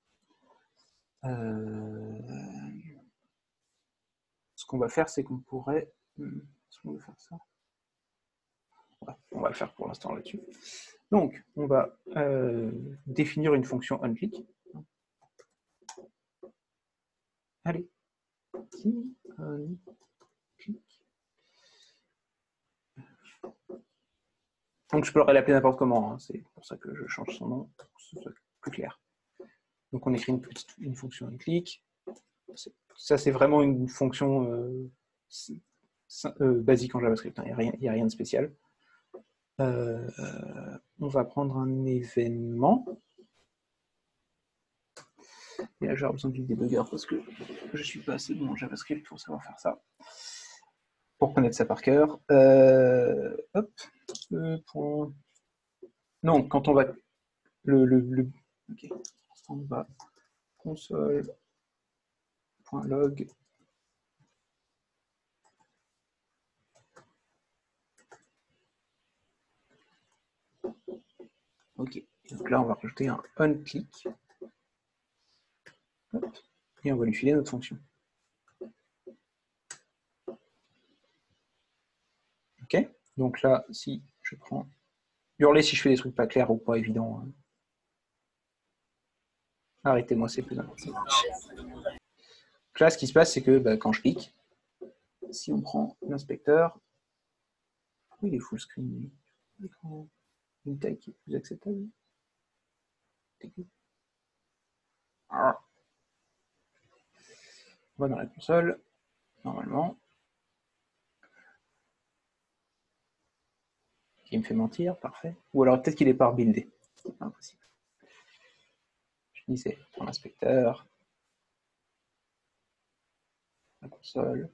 Speaker 1: Ce qu'on va faire, c'est qu'on pourrait... Est-ce qu'on veut faire ça? Ouais, on va le faire pour l'instant là-dessus. Donc, on va définir une fonction onClick. Allez. Donc, je peux le l'appeler n'importe comment. Hein. C'est pour ça que je change son nom, pour que ce soit plus clair. Donc, on écrit une fonction onClick. Ça, c'est vraiment une fonction basique en JavaScript. Il n'y a rien de spécial. On va prendre un événement. Et là, j'aurai besoin du débugger parce que je ne suis pas assez bon en JavaScript pour savoir faire ça. Pour connaître ça par cœur. Hop. Non, quand on va... Ok. On va console.log. Ok. Donc Donc là, on va rajouter un onClick. Hop, et on va lui filer notre fonction. Ok, donc là, si je prends... Hurler si je fais des trucs pas clairs ou pas évidents. Hein. Arrêtez-moi, c'est plus important. Donc là, ce qui se passe, c'est que quand je clique, si on prend l'inspecteur, il est full screen. Une taille qui est plus acceptable. On va dans la console, normalement. Il me fait mentir, parfait. Ou alors peut-être qu'il est pas buildé. C'est pas impossible. Je disais, pour l'inspecteur, la console.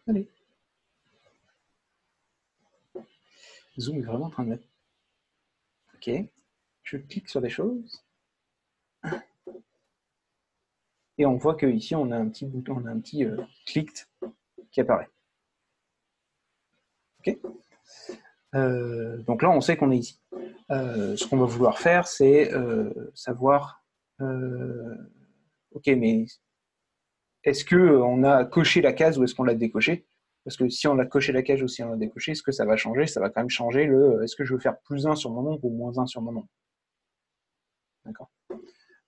Speaker 1: Allez. Zoom est vraiment en train de mettre. Ok. Je clique sur des choses. Et on voit que ici on a un petit bouton, on a un petit clicked qui apparaît. Ok. Donc là, on sait qu'on est ici. Ce qu'on va vouloir faire, c'est savoir. Ok, mais est-ce qu'on a coché la case ou est-ce qu'on l'a décoché? Parce que si on a coché la case ou si on l'a décoché, ce que ça va changer, ça va quand même changer le est-ce que je veux faire plus 1 sur mon nombre ou moins 1 sur mon nombre. D'accord.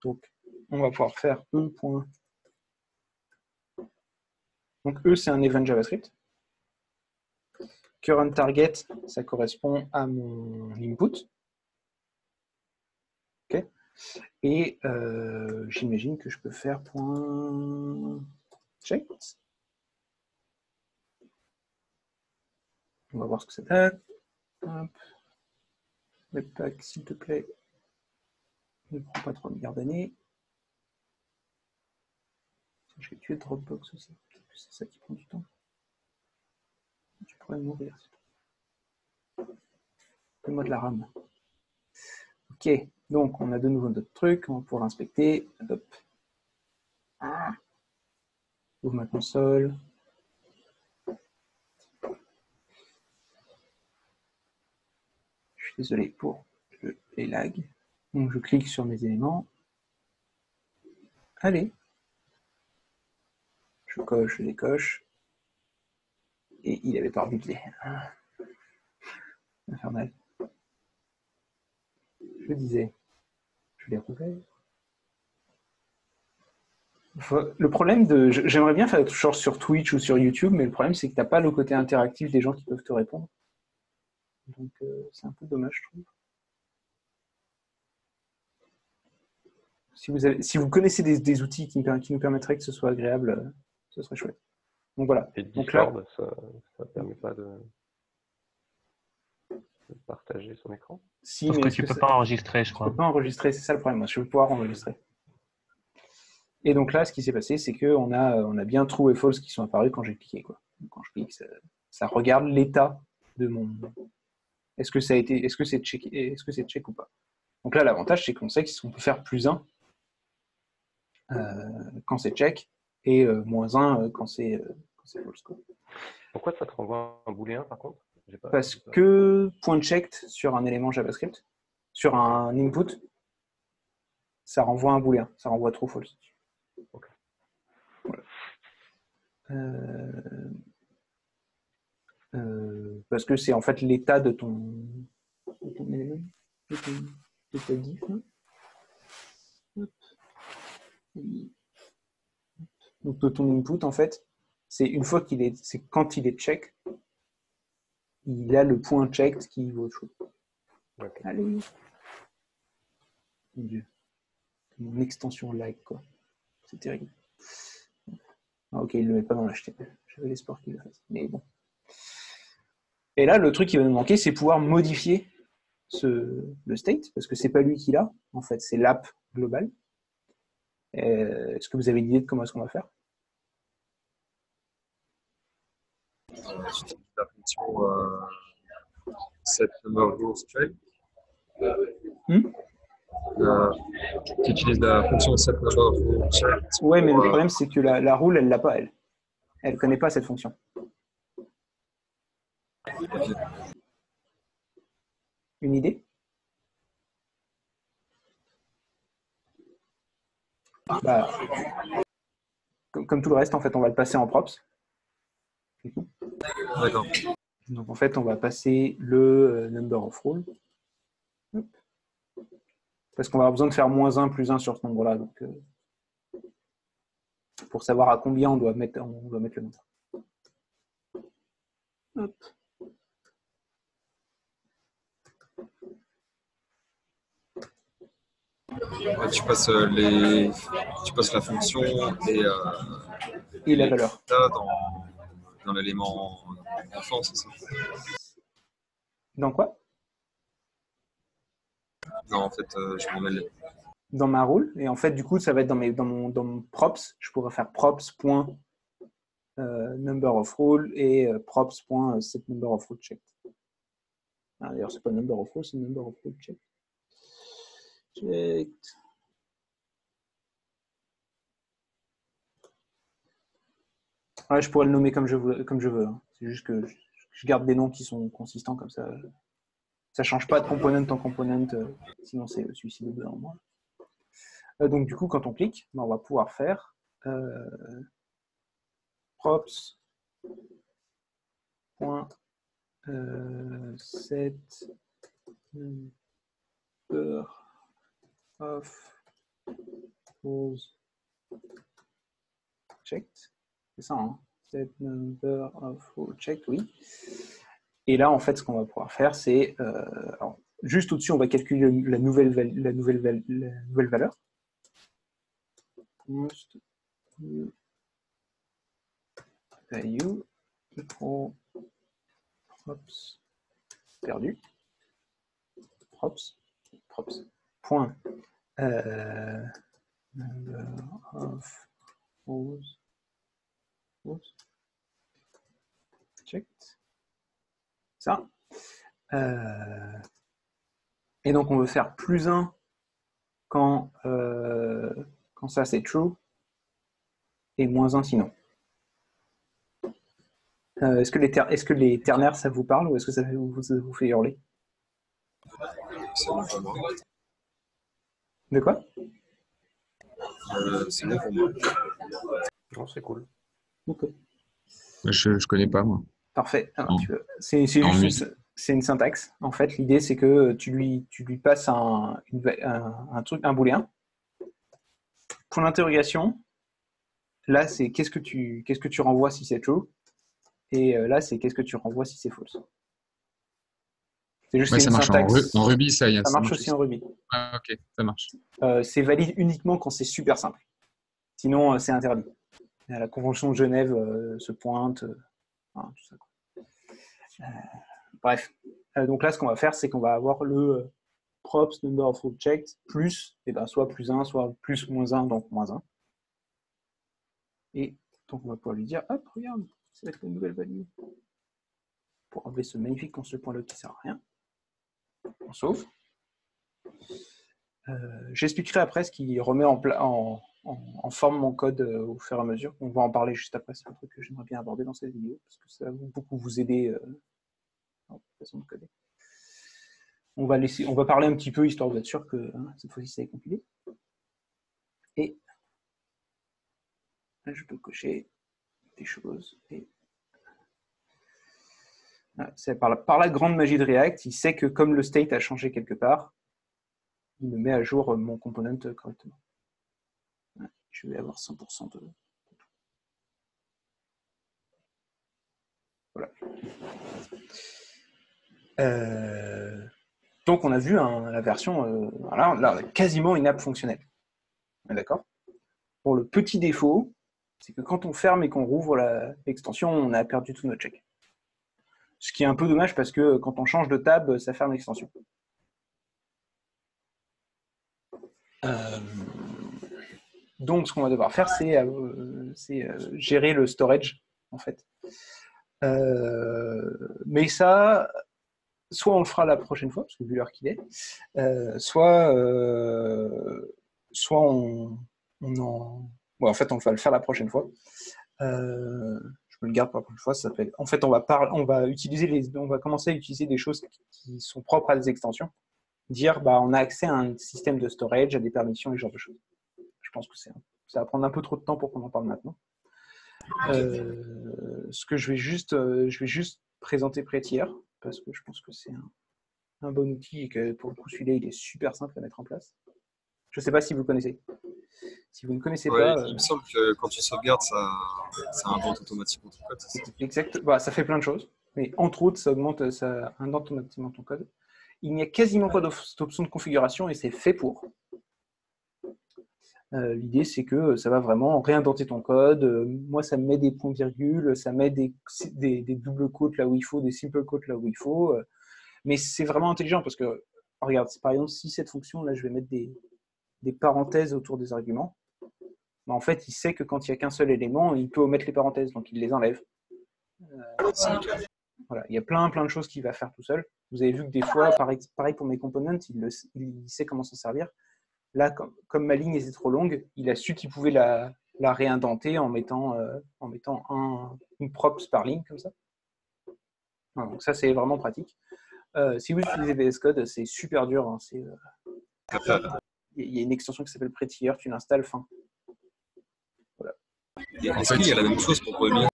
Speaker 1: Donc, on va pouvoir faire E. Donc, E, c'est un event JavaScript. Current target, ça correspond à mon input. Ok. Et j'imagine que je peux faire point check. On va voir ce que ça donne. Hop. Webpack, s'il te plaît. Ne prends pas 3 milliards d'années. Je vais tuer Dropbox aussi. C'est ça qui prend du temps. Tu pourrais mourir. Donne-moi de la RAM. Ok, donc on a de nouveau d'autres trucs. On va pouvoir inspecter. Hop. Ouvre ma console. Je suis désolé pour les lags. Donc je clique sur mes éléments. Allez. Je coche, je décoche. Et il avait pas rebuté. Infernal. Je disais, je l'ai rouvert. Le problème de... J'aimerais bien faire quelque chose sur Twitch ou sur YouTube, mais le problème c'est que tu n'as pas le côté interactif des gens qui peuvent te répondre. Donc c'est un peu dommage, je trouve. Si vous connaissez des outils qui nous permettraient que ce soit agréable, ce serait chouette. Donc voilà.
Speaker 4: Et
Speaker 1: Donc là,
Speaker 4: Discord, ça ne permet pas de partager son écran?
Speaker 1: si,
Speaker 2: Sauf
Speaker 1: mais
Speaker 2: que tu peux pas enregistrer, je
Speaker 1: je
Speaker 2: crois.
Speaker 1: peux pas enregistrer, c'est ça le problème. Moi, je vais pouvoir enregistrer. Et donc là, ce qui s'est passé, c'est qu'on a bien true et false qui sont apparus quand j'ai cliqué. Quoi. Donc, quand je clique, ça regarde l'état de mon... Est-ce que c'est check ou pas? Donc là, l'avantage, c'est qu'on sait qu'on peut faire plus 1 quand c'est check et moins 1 quand c'est false. Quoi.
Speaker 4: Pourquoi ça te renvoie un booléen par contre?
Speaker 1: Parce que point checked sur un élément JavaScript, sur un input, ça renvoie un booléen, ça renvoie true false.
Speaker 4: Okay.
Speaker 1: Voilà. Parce que c'est en fait l'état de ton élément, de ta diff. Donc de ton input, en fait, c'est une fois c'est quand il est check, il a le point checked qui vaut autre chose.
Speaker 4: Okay.
Speaker 1: Allez. Mon Dieu. Mon extension like, quoi. C'est terrible. Ah, ok, il ne le met pas dans l'HTML. J'avais l'espoir qu'il le fasse. Mais bon. Et là, le truc qui va nous manquer, c'est pouvoir modifier le state, parce que c'est pas lui qui l'a. En fait, c'est l'app globale. Est-ce que vous avez une idée de comment est-ce qu'on va faire?
Speaker 3: La fonction set number row check. Tu utilises la fonction set number row check.
Speaker 1: Ouais, mais le problème, c'est que la rule, elle l'a pas, elle. Elle ne connaît pas cette fonction. Une idée? bah, comme tout le reste, en fait, on va le passer en props.
Speaker 3: D'accord.
Speaker 1: Donc, en fait, on va passer le number of roll. Hop. Parce qu'on va avoir besoin de faire -1 plus 1 sur ce nombre-là. Donc, pour savoir à combien on doit mettre le nombre. Hop.
Speaker 3: Ouais, tu passes la fonction
Speaker 1: Et la valeur.
Speaker 3: là dans l'élément enfant, c'est ça?
Speaker 1: Dans quoi?
Speaker 3: Non, en fait, je m'en mêle.
Speaker 1: Dans ma rule. Et en fait, du coup, ça va être dans mon props. Je pourrais faire props.number of rule et props.set number of rule checked. Ah, d'ailleurs, c'est pas number of rule, c'est number of rule checked. Checked. Ouais, je pourrais le nommer comme je veux. Hein. C'est juste que je garde des noms qui sont consistants comme ça. Ça change pas de component en component, sinon c'est le suicide au bout d'un moment. Donc du coup, quand on clique, on va pouvoir faire props. Set number of rows checked. C'est ça, hein? Set number of rows checked, oui. Et là, en fait, ce qu'on va pouvoir faire, c'est juste au-dessus, on va calculer la nouvelle valeur. Most new value equal props perdu. Props. Point. Number of rows checked. Ça. Et donc, on veut faire +1 quand ça c'est true et -1 sinon. Est-ce que les ternaires ça vous parle ou est-ce que ça vous fait hurler?
Speaker 3: C'est bon pour moi.
Speaker 1: De quoi?
Speaker 3: C'est bon pour moi.
Speaker 4: Non, c'est cool.
Speaker 1: Okay.
Speaker 5: Je connais pas, moi.
Speaker 1: Parfait. Alors,
Speaker 5: Non.
Speaker 1: C'est une syntaxe. En fait, l'idée c'est que tu lui passes un booléen. Pour l'interrogation, là c'est qu'est-ce que tu renvoies si c'est true, et là c'est qu'est-ce que tu renvoies si c'est false. C'est juste
Speaker 5: Ouais,
Speaker 1: c'est
Speaker 5: ça
Speaker 1: une
Speaker 5: marche
Speaker 1: syntaxe.
Speaker 5: en Ruby, ça y est.
Speaker 1: Ça marche aussi en Ruby.
Speaker 5: Ah, ok, ça marche.
Speaker 1: C'est valide uniquement quand c'est super simple. Sinon, c'est interdit. La Convention de Genève se pointe. Tout ça. Bref. Donc là, ce qu'on va faire, c'est qu'on va avoir le props number of rows checked plus, soit +1, soit +-1, donc -1. Et donc, on va pouvoir lui dire, hop, regarde, ça va être la nouvelle value. Pour enlever ce magnifique construct point log qui ne sert à rien. On sauve. J'expliquerai après ce qui remet en forme mon code au fur et à mesure. On va en parler juste après, c'est un truc que j'aimerais bien aborder dans cette vidéo, parce que ça va beaucoup vous aider dans la façon de coder. On va parler un petit peu, histoire d'être sûr que cette fois-ci ça est compilé. Et là, je peux cocher des choses. Et c'est par la grande magie de React, il sait que comme le state a changé quelque part, il me met à jour mon component correctement. Je vais avoir 100% de tout. Voilà. Donc on a vu la version, là, quasiment une app fonctionnelle. D'accord? Pour le petit défaut, c'est que quand on ferme et qu'on rouvre l'extension, on a perdu tout notre check. Ce qui est un peu dommage parce que quand on change de tab, ça ferme l'extension. Donc, ce qu'on va devoir faire, c'est gérer le storage, en fait. Mais ça, soit on le fera la prochaine fois, parce que vu l'heure qu'il est, soit on en fait, on va le faire la prochaine fois. Je me le garde pour la prochaine fois. Ça s'appelle. En fait, on va commencer à utiliser des choses qui sont propres à des extensions. Dire, on a accès à un système de storage, à des permissions, et ce genre de choses. je pense que ça va prendre un peu trop de temps pour qu'on en parle maintenant. Ce que je vais juste présenter Prettier, parce que je pense que c'est un bon outil et que pour le coup, celui-là, il est super simple à mettre en place. Je ne sais pas si vous le connaissez. Si vous ne connaissez
Speaker 3: Ouais,
Speaker 1: pas...
Speaker 3: il me semble que quand tu sauvegardes, ça invente automatiquement ton code. C'est ça.
Speaker 1: Exact. Bah, ça fait plein de choses, mais entre autres, ça indente automatiquement ton code. Il n'y a quasiment pas d'option de configuration et c'est fait pour. L'idée, c'est que ça va vraiment réindenter ton code. Moi, ça me met des points-virgules, ça met des doubles quotes là où il faut, des simple quotes là où il faut. Mais c'est vraiment intelligent parce que, regarde, par exemple, si cette fonction, là, je vais mettre des parenthèses autour des arguments, bah, en fait, il sait que quand il n'y a qu'un seul élément, il peut omettre les parenthèses, donc il les enlève. Voilà, il y a plein de choses qu'il va faire tout seul. Vous avez vu que des fois, pareil pour mes components, il sait comment s'en servir. Là, comme ma ligne était trop longue, il a su qu'il pouvait la réindenter en mettant une props par ligne, comme ça. Voilà, donc ça, c'est vraiment pratique. Si vous utilisez VS Code, c'est super dur. Hein, il y a une extension qui s'appelle Prettier, tu l'installes, fin. Voilà.
Speaker 3: En fait, il y a la même chose pour Ruby.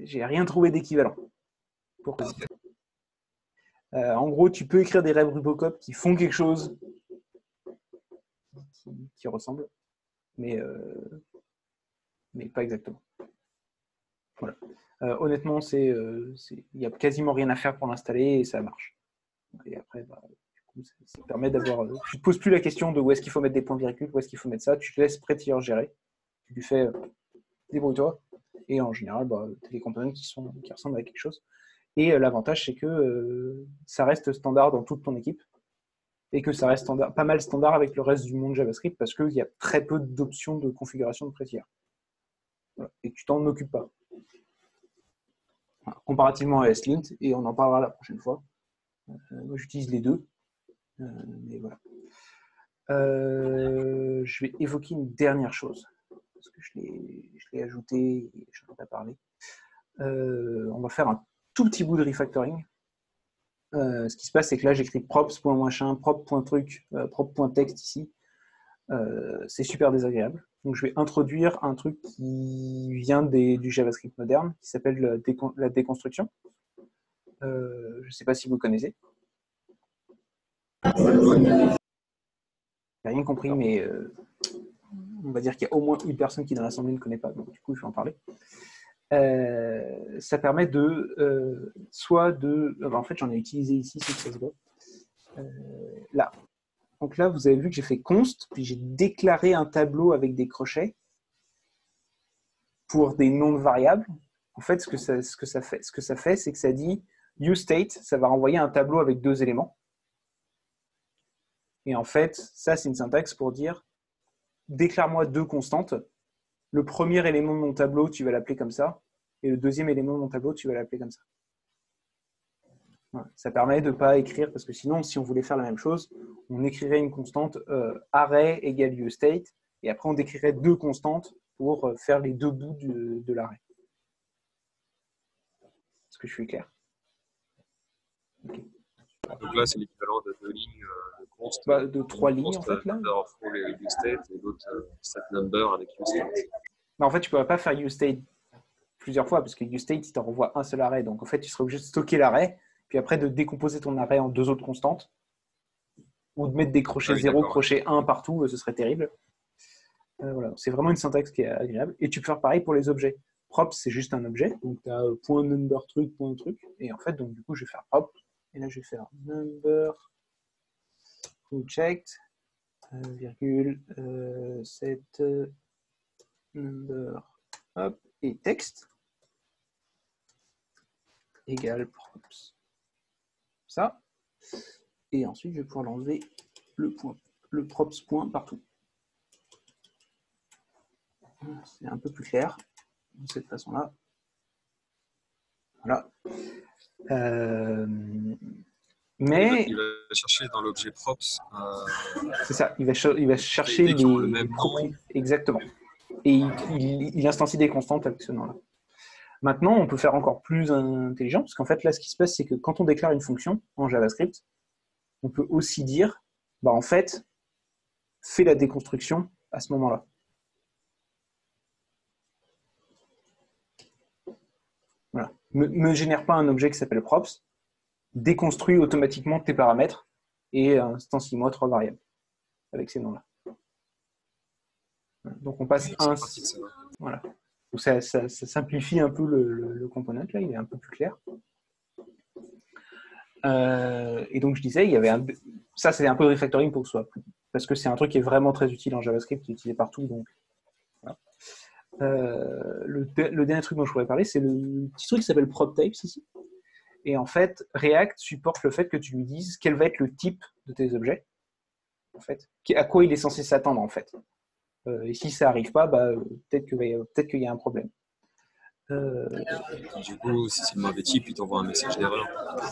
Speaker 1: J'ai rien trouvé d'équivalent. Pourquoi ? En gros, tu peux écrire des rêves Rubocop qui font quelque chose qui ressemble, mais pas exactement. Voilà. Honnêtement, il n'y a quasiment rien à faire pour l'installer et ça marche. Et après, du coup, ça permet d'avoir. Tu ne te poses plus la question de où est-ce qu'il faut mettre des points-virgules, où est-ce qu'il faut mettre ça. Tu te laisses Prettier gérer. Tu lui fais débrouille-toi. Et en général, tu as des composants qui ressemblent à quelque chose. Et l'avantage, c'est que ça reste standard dans toute ton équipe et que ça reste pas mal standard avec le reste du monde JavaScript parce qu'il y a très peu d'options de configuration de Prettier. Voilà. Et que tu t'en occupes pas. Voilà. Comparativement à SLint, et on en parlera la prochaine fois. Moi, j'utilise les deux. Mais voilà. Je vais évoquer une dernière chose parce que je l'ai ajouté et je n'en ai pas parlé. On va faire un tout petit bout de refactoring. Ce qui se passe, c'est que là, j'écris props.machin, prop.truc, prop.text ici. C'est super désagréable. Donc, je vais introduire un truc qui vient du JavaScript moderne, qui s'appelle la déconstruction. Je ne sais pas si vous connaissez. Je n'ai rien compris, mais on va dire qu'il y a au moins une personne qui dans l'assemblée ne connaît pas. Donc, du coup, je vais en parler. Ça permet en fait, j'en ai utilisé ici, c'est que ça se voit. Là. Donc là, vous avez vu que j'ai fait const, puis j'ai déclaré un tableau avec des crochets pour des noms de variables. En fait, ce que ça fait, c'est que ça dit useState, ça va renvoyer un tableau avec deux éléments. Et en fait, ça, c'est une syntaxe pour dire déclare-moi deux constantes. Le premier élément de mon tableau, tu vas l'appeler comme ça. Et le deuxième élément de mon tableau, tu vas l'appeler comme ça. Voilà. Ça permet de ne pas écrire, parce que sinon, si on voulait faire la même chose, on écrirait une constante array égale useState, et après on décrirait deux constantes pour faire les deux bouts de l'array. Est-ce que je suis clair? Okay.
Speaker 3: Donc là, c'est l'équivalent de deux lignes de const.
Speaker 1: De trois lignes, en fait, là.
Speaker 3: Number of row et useState, et l'autre set number avec useState.
Speaker 1: Mais en fait, tu ne pourrais pas faire useState plusieurs fois, parce que useState, il t'en renvoie un seul array. Donc, en fait, tu serais obligé de stocker l'array, puis après de décomposer ton array en deux autres constantes, ou de mettre des crochets 0, crochet 1 partout, ce serait terrible. Voilà. C'est vraiment une syntaxe qui est agréable. Et tu peux faire pareil pour les objets. Prop, c'est juste un objet, donc tu as point number truc, point truc, et en fait, donc du coup, je vais faire prop, et là, je vais faire number checked, virgule, set number, hop, et texte égale props. Ça. Et ensuite, je vais pouvoir l'enlever le props point partout. C'est un peu plus clair de cette façon-là. Voilà. Mais
Speaker 3: il va chercher dans l'objet props.
Speaker 1: C'est ça. Il va chercher les propriétés. Exactement. Et il instancie des constantes avec ce nom-là. Maintenant, on peut faire encore plus intelligent, parce qu'en fait, là, ce qui se passe, c'est que quand on déclare une fonction en JavaScript, on peut aussi dire, bah, en fait, fais la déconstruction à ce moment-là. Voilà. Me génère pas un objet qui s'appelle props, déconstruit automatiquement tes paramètres et instancie-moi 3 variables avec ces noms-là. Donc on passe un. Voilà. Donc ça simplifie un peu le component, là, il est un peu plus clair. Et donc je disais, il y avait ça c'est un peu de refactoring pour soi, parce que c'est un truc qui est vraiment très utile en JavaScript, qui est utilisé partout. Donc, voilà. Le dernier truc dont je pourrais parler, c'est le petit truc qui s'appelle PropTypes ici. Et en fait, React supporte le fait que tu lui dises quel va être le type de tes objets, en fait, à quoi il est censé s'attendre en fait. Et si ça n'arrive pas, bah, peut-être qu'il y a un problème.
Speaker 3: Du coup, si c'est le mauvais type, il t'envoie un message d'erreur.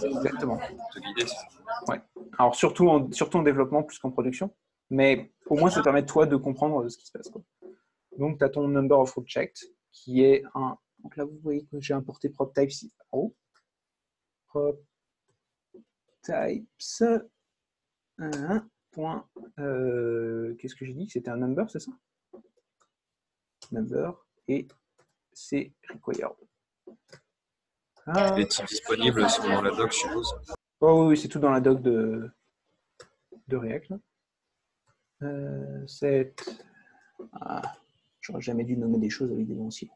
Speaker 1: Exactement.
Speaker 3: Te guider,
Speaker 1: ouais. Alors surtout en développement plus qu'en production, mais au moins ça permet toi de comprendre ce qui se passe, quoi. Donc tu as ton number of route checked qui est un. Donc là vous voyez que j'ai importé PropTypes ici. Oh. PropTypes. Point. Qu'est-ce que j'ai dit? C'était un number, c'est ça? Number et c'est required.
Speaker 3: Les types disponibles sont dans la doc, je suppose.
Speaker 1: Oh oui, c'est tout dans la doc de React. Set. Ah, j'aurais jamais dû nommer des choses avec des lanciers.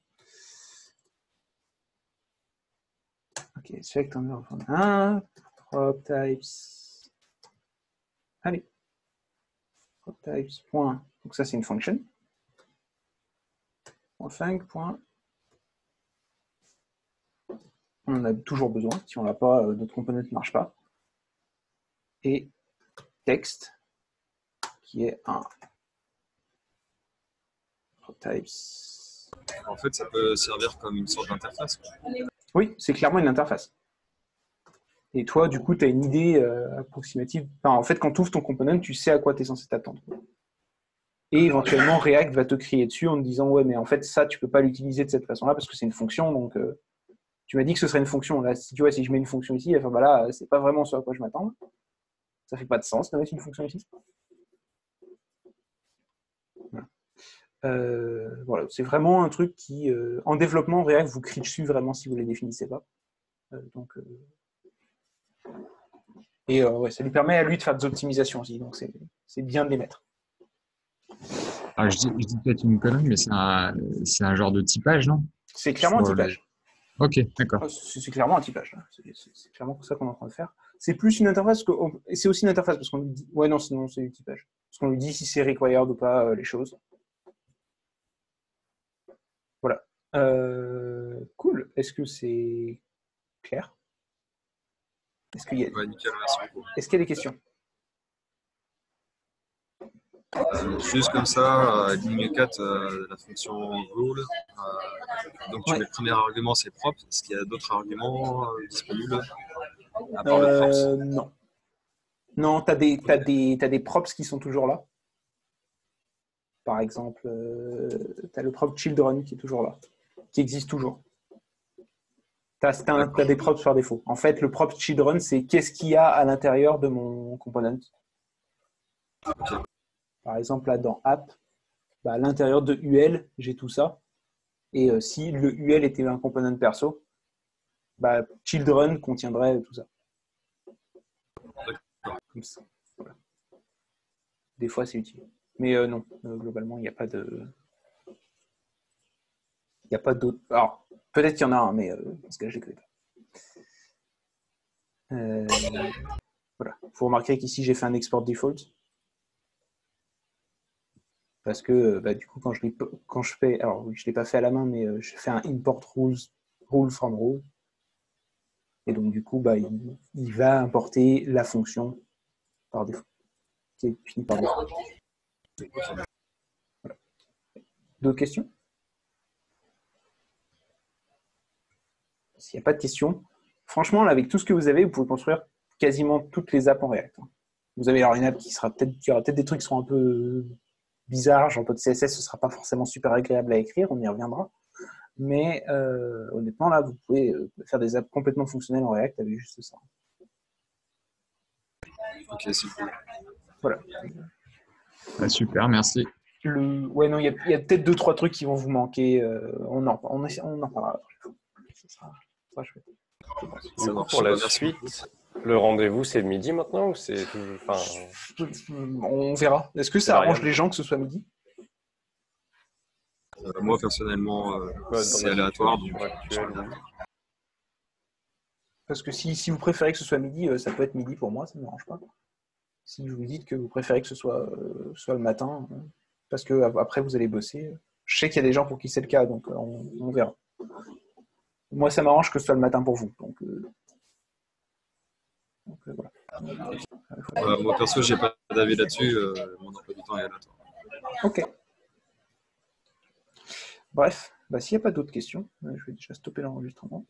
Speaker 1: Ok, select number of prop types. Allez. Prop types. Point. Donc ça c'est une function. Func. Point. On en a toujours besoin. Si on l'a pas, notre component ne marche pas. Et texte, qui est un types.
Speaker 3: En fait, ça peut servir comme une sorte d'interface.
Speaker 1: Oui, c'est clairement une interface. Et toi, du coup, tu as une idée approximative. Enfin, en fait, quand tu ouvres ton component, tu sais à quoi tu es censé t'attendre. Et éventuellement, React va te crier dessus en te disant « Ouais, mais en fait, ça, tu peux pas l'utiliser de cette façon-là parce que c'est une fonction. Donc, tu m'as dit que ce serait une fonction. Là, si tu vois, si je mets une fonction ici, enfin, bah là, c'est pas vraiment ce à quoi je m'attends. Ça fait pas de sens de mettre une fonction ici. » Voilà, c'est vraiment un truc qui, en développement, React vous crie dessus vraiment si vous ne les définissez pas. Et ouais, ça lui permet à lui de faire des optimisations aussi, donc c'est bien de les mettre.
Speaker 5: Alors, je dis peut-être une connerie, mais c'est un genre de typage, non?
Speaker 1: C'est clairement un typage.
Speaker 5: Ok, d'accord.
Speaker 1: C'est clairement un typage. C'est clairement ça qu'on est en train de faire. C'est plus une interface, et c'est aussi une interface, parce qu'on lui dit... Ouais, non, sinon c'est du typage. Parce qu'on lui dit si c'est required ou pas, les choses. Voilà. Cool. Est-ce que c'est clair? Est-ce qu'il y a...
Speaker 3: Ouais, nickel, merci beaucoup.
Speaker 1: Est-ce qu'il y a des questions?
Speaker 3: Juste comme ça, ligne 4, la fonction rule. Donc tu mets le premier argument, c'est propre. Est-ce qu'il y a d'autres arguments disponibles à part le props?
Speaker 1: Non. Non, t'as des props qui sont toujours là. Par exemple, tu as le prop children qui est toujours là, qui existe toujours. Tu as des props par défaut. En fait, le prop children, c'est qu'est-ce qu'il y a à l'intérieur de mon component.
Speaker 3: Okay.
Speaker 1: Par exemple, là, dans app, bah, à l'intérieur de UL, j'ai tout ça. Et si le UL était un component perso, bah, children contiendrait tout ça. Comme ça. Voilà. Des fois, c'est utile. Mais non, globalement, il n'y a pas de... Il n'y a pas d'autres... Alors, peut-être qu'il y en a un, mais dans ce cas, je ne les connais pas. Voilà. Il faut remarquer qu'ici, j'ai fait un export default. Parce que, bah, du coup, quand je fais... Alors, oui, je ne l'ai pas fait à la main, mais je fais un import rule from rule. Et donc, du coup, bah, il va importer la fonction par défaut, qui est finie par défaut. Voilà. D'autres questions? S'il n'y a pas de questions, franchement, là, avec tout ce que vous avez, vous pouvez construire quasiment toutes les apps en React. Vous avez alors une app qui aura peut-être des trucs qui seront un peu bizarres, genre votre CSS, ce ne sera pas forcément super agréable à écrire, on y reviendra. Mais honnêtement, là, vous pouvez faire des apps complètement fonctionnelles en React avec juste ça.
Speaker 3: Ok, c'est cool.
Speaker 1: Voilà.
Speaker 5: Ah, super, merci.
Speaker 1: Ouais, non, il y a peut-être 2-3 trucs qui vont vous manquer. On en parlera la prochaine fois. Ça sera chouette. Je pense.
Speaker 3: Ça
Speaker 4: Du coup,
Speaker 3: marche.
Speaker 4: pour la
Speaker 3: Merci.
Speaker 4: suite, le rendez-vous, c'est midi maintenant ou c'est toujours... Enfin,
Speaker 1: On verra. Est-ce que
Speaker 4: C'est
Speaker 1: ça arrange
Speaker 4: variable.
Speaker 1: les gens que ce soit midi?
Speaker 3: Moi, personnellement,
Speaker 4: dans
Speaker 3: c'est
Speaker 4: la
Speaker 3: aléatoire.
Speaker 4: situation
Speaker 3: Donc,
Speaker 4: actuelle, oui.
Speaker 1: Parce que si vous préférez que ce soit midi, ça peut être midi pour moi, ça ne me dérange pas. Si vous dites que vous préférez que ce soit le matin, parce que après vous allez bosser. Je sais qu'il y a des gens pour qui c'est le cas, donc on verra. Moi, ça m'arrange que ce soit le matin pour vous. Donc, voilà.
Speaker 3: moi, perso, j'ai pas d'avis là-dessus. Mon emploi du temps est aléatoire.
Speaker 1: Ok. Bref, s'il n'y a pas d'autres questions, je vais déjà stopper l'enregistrement.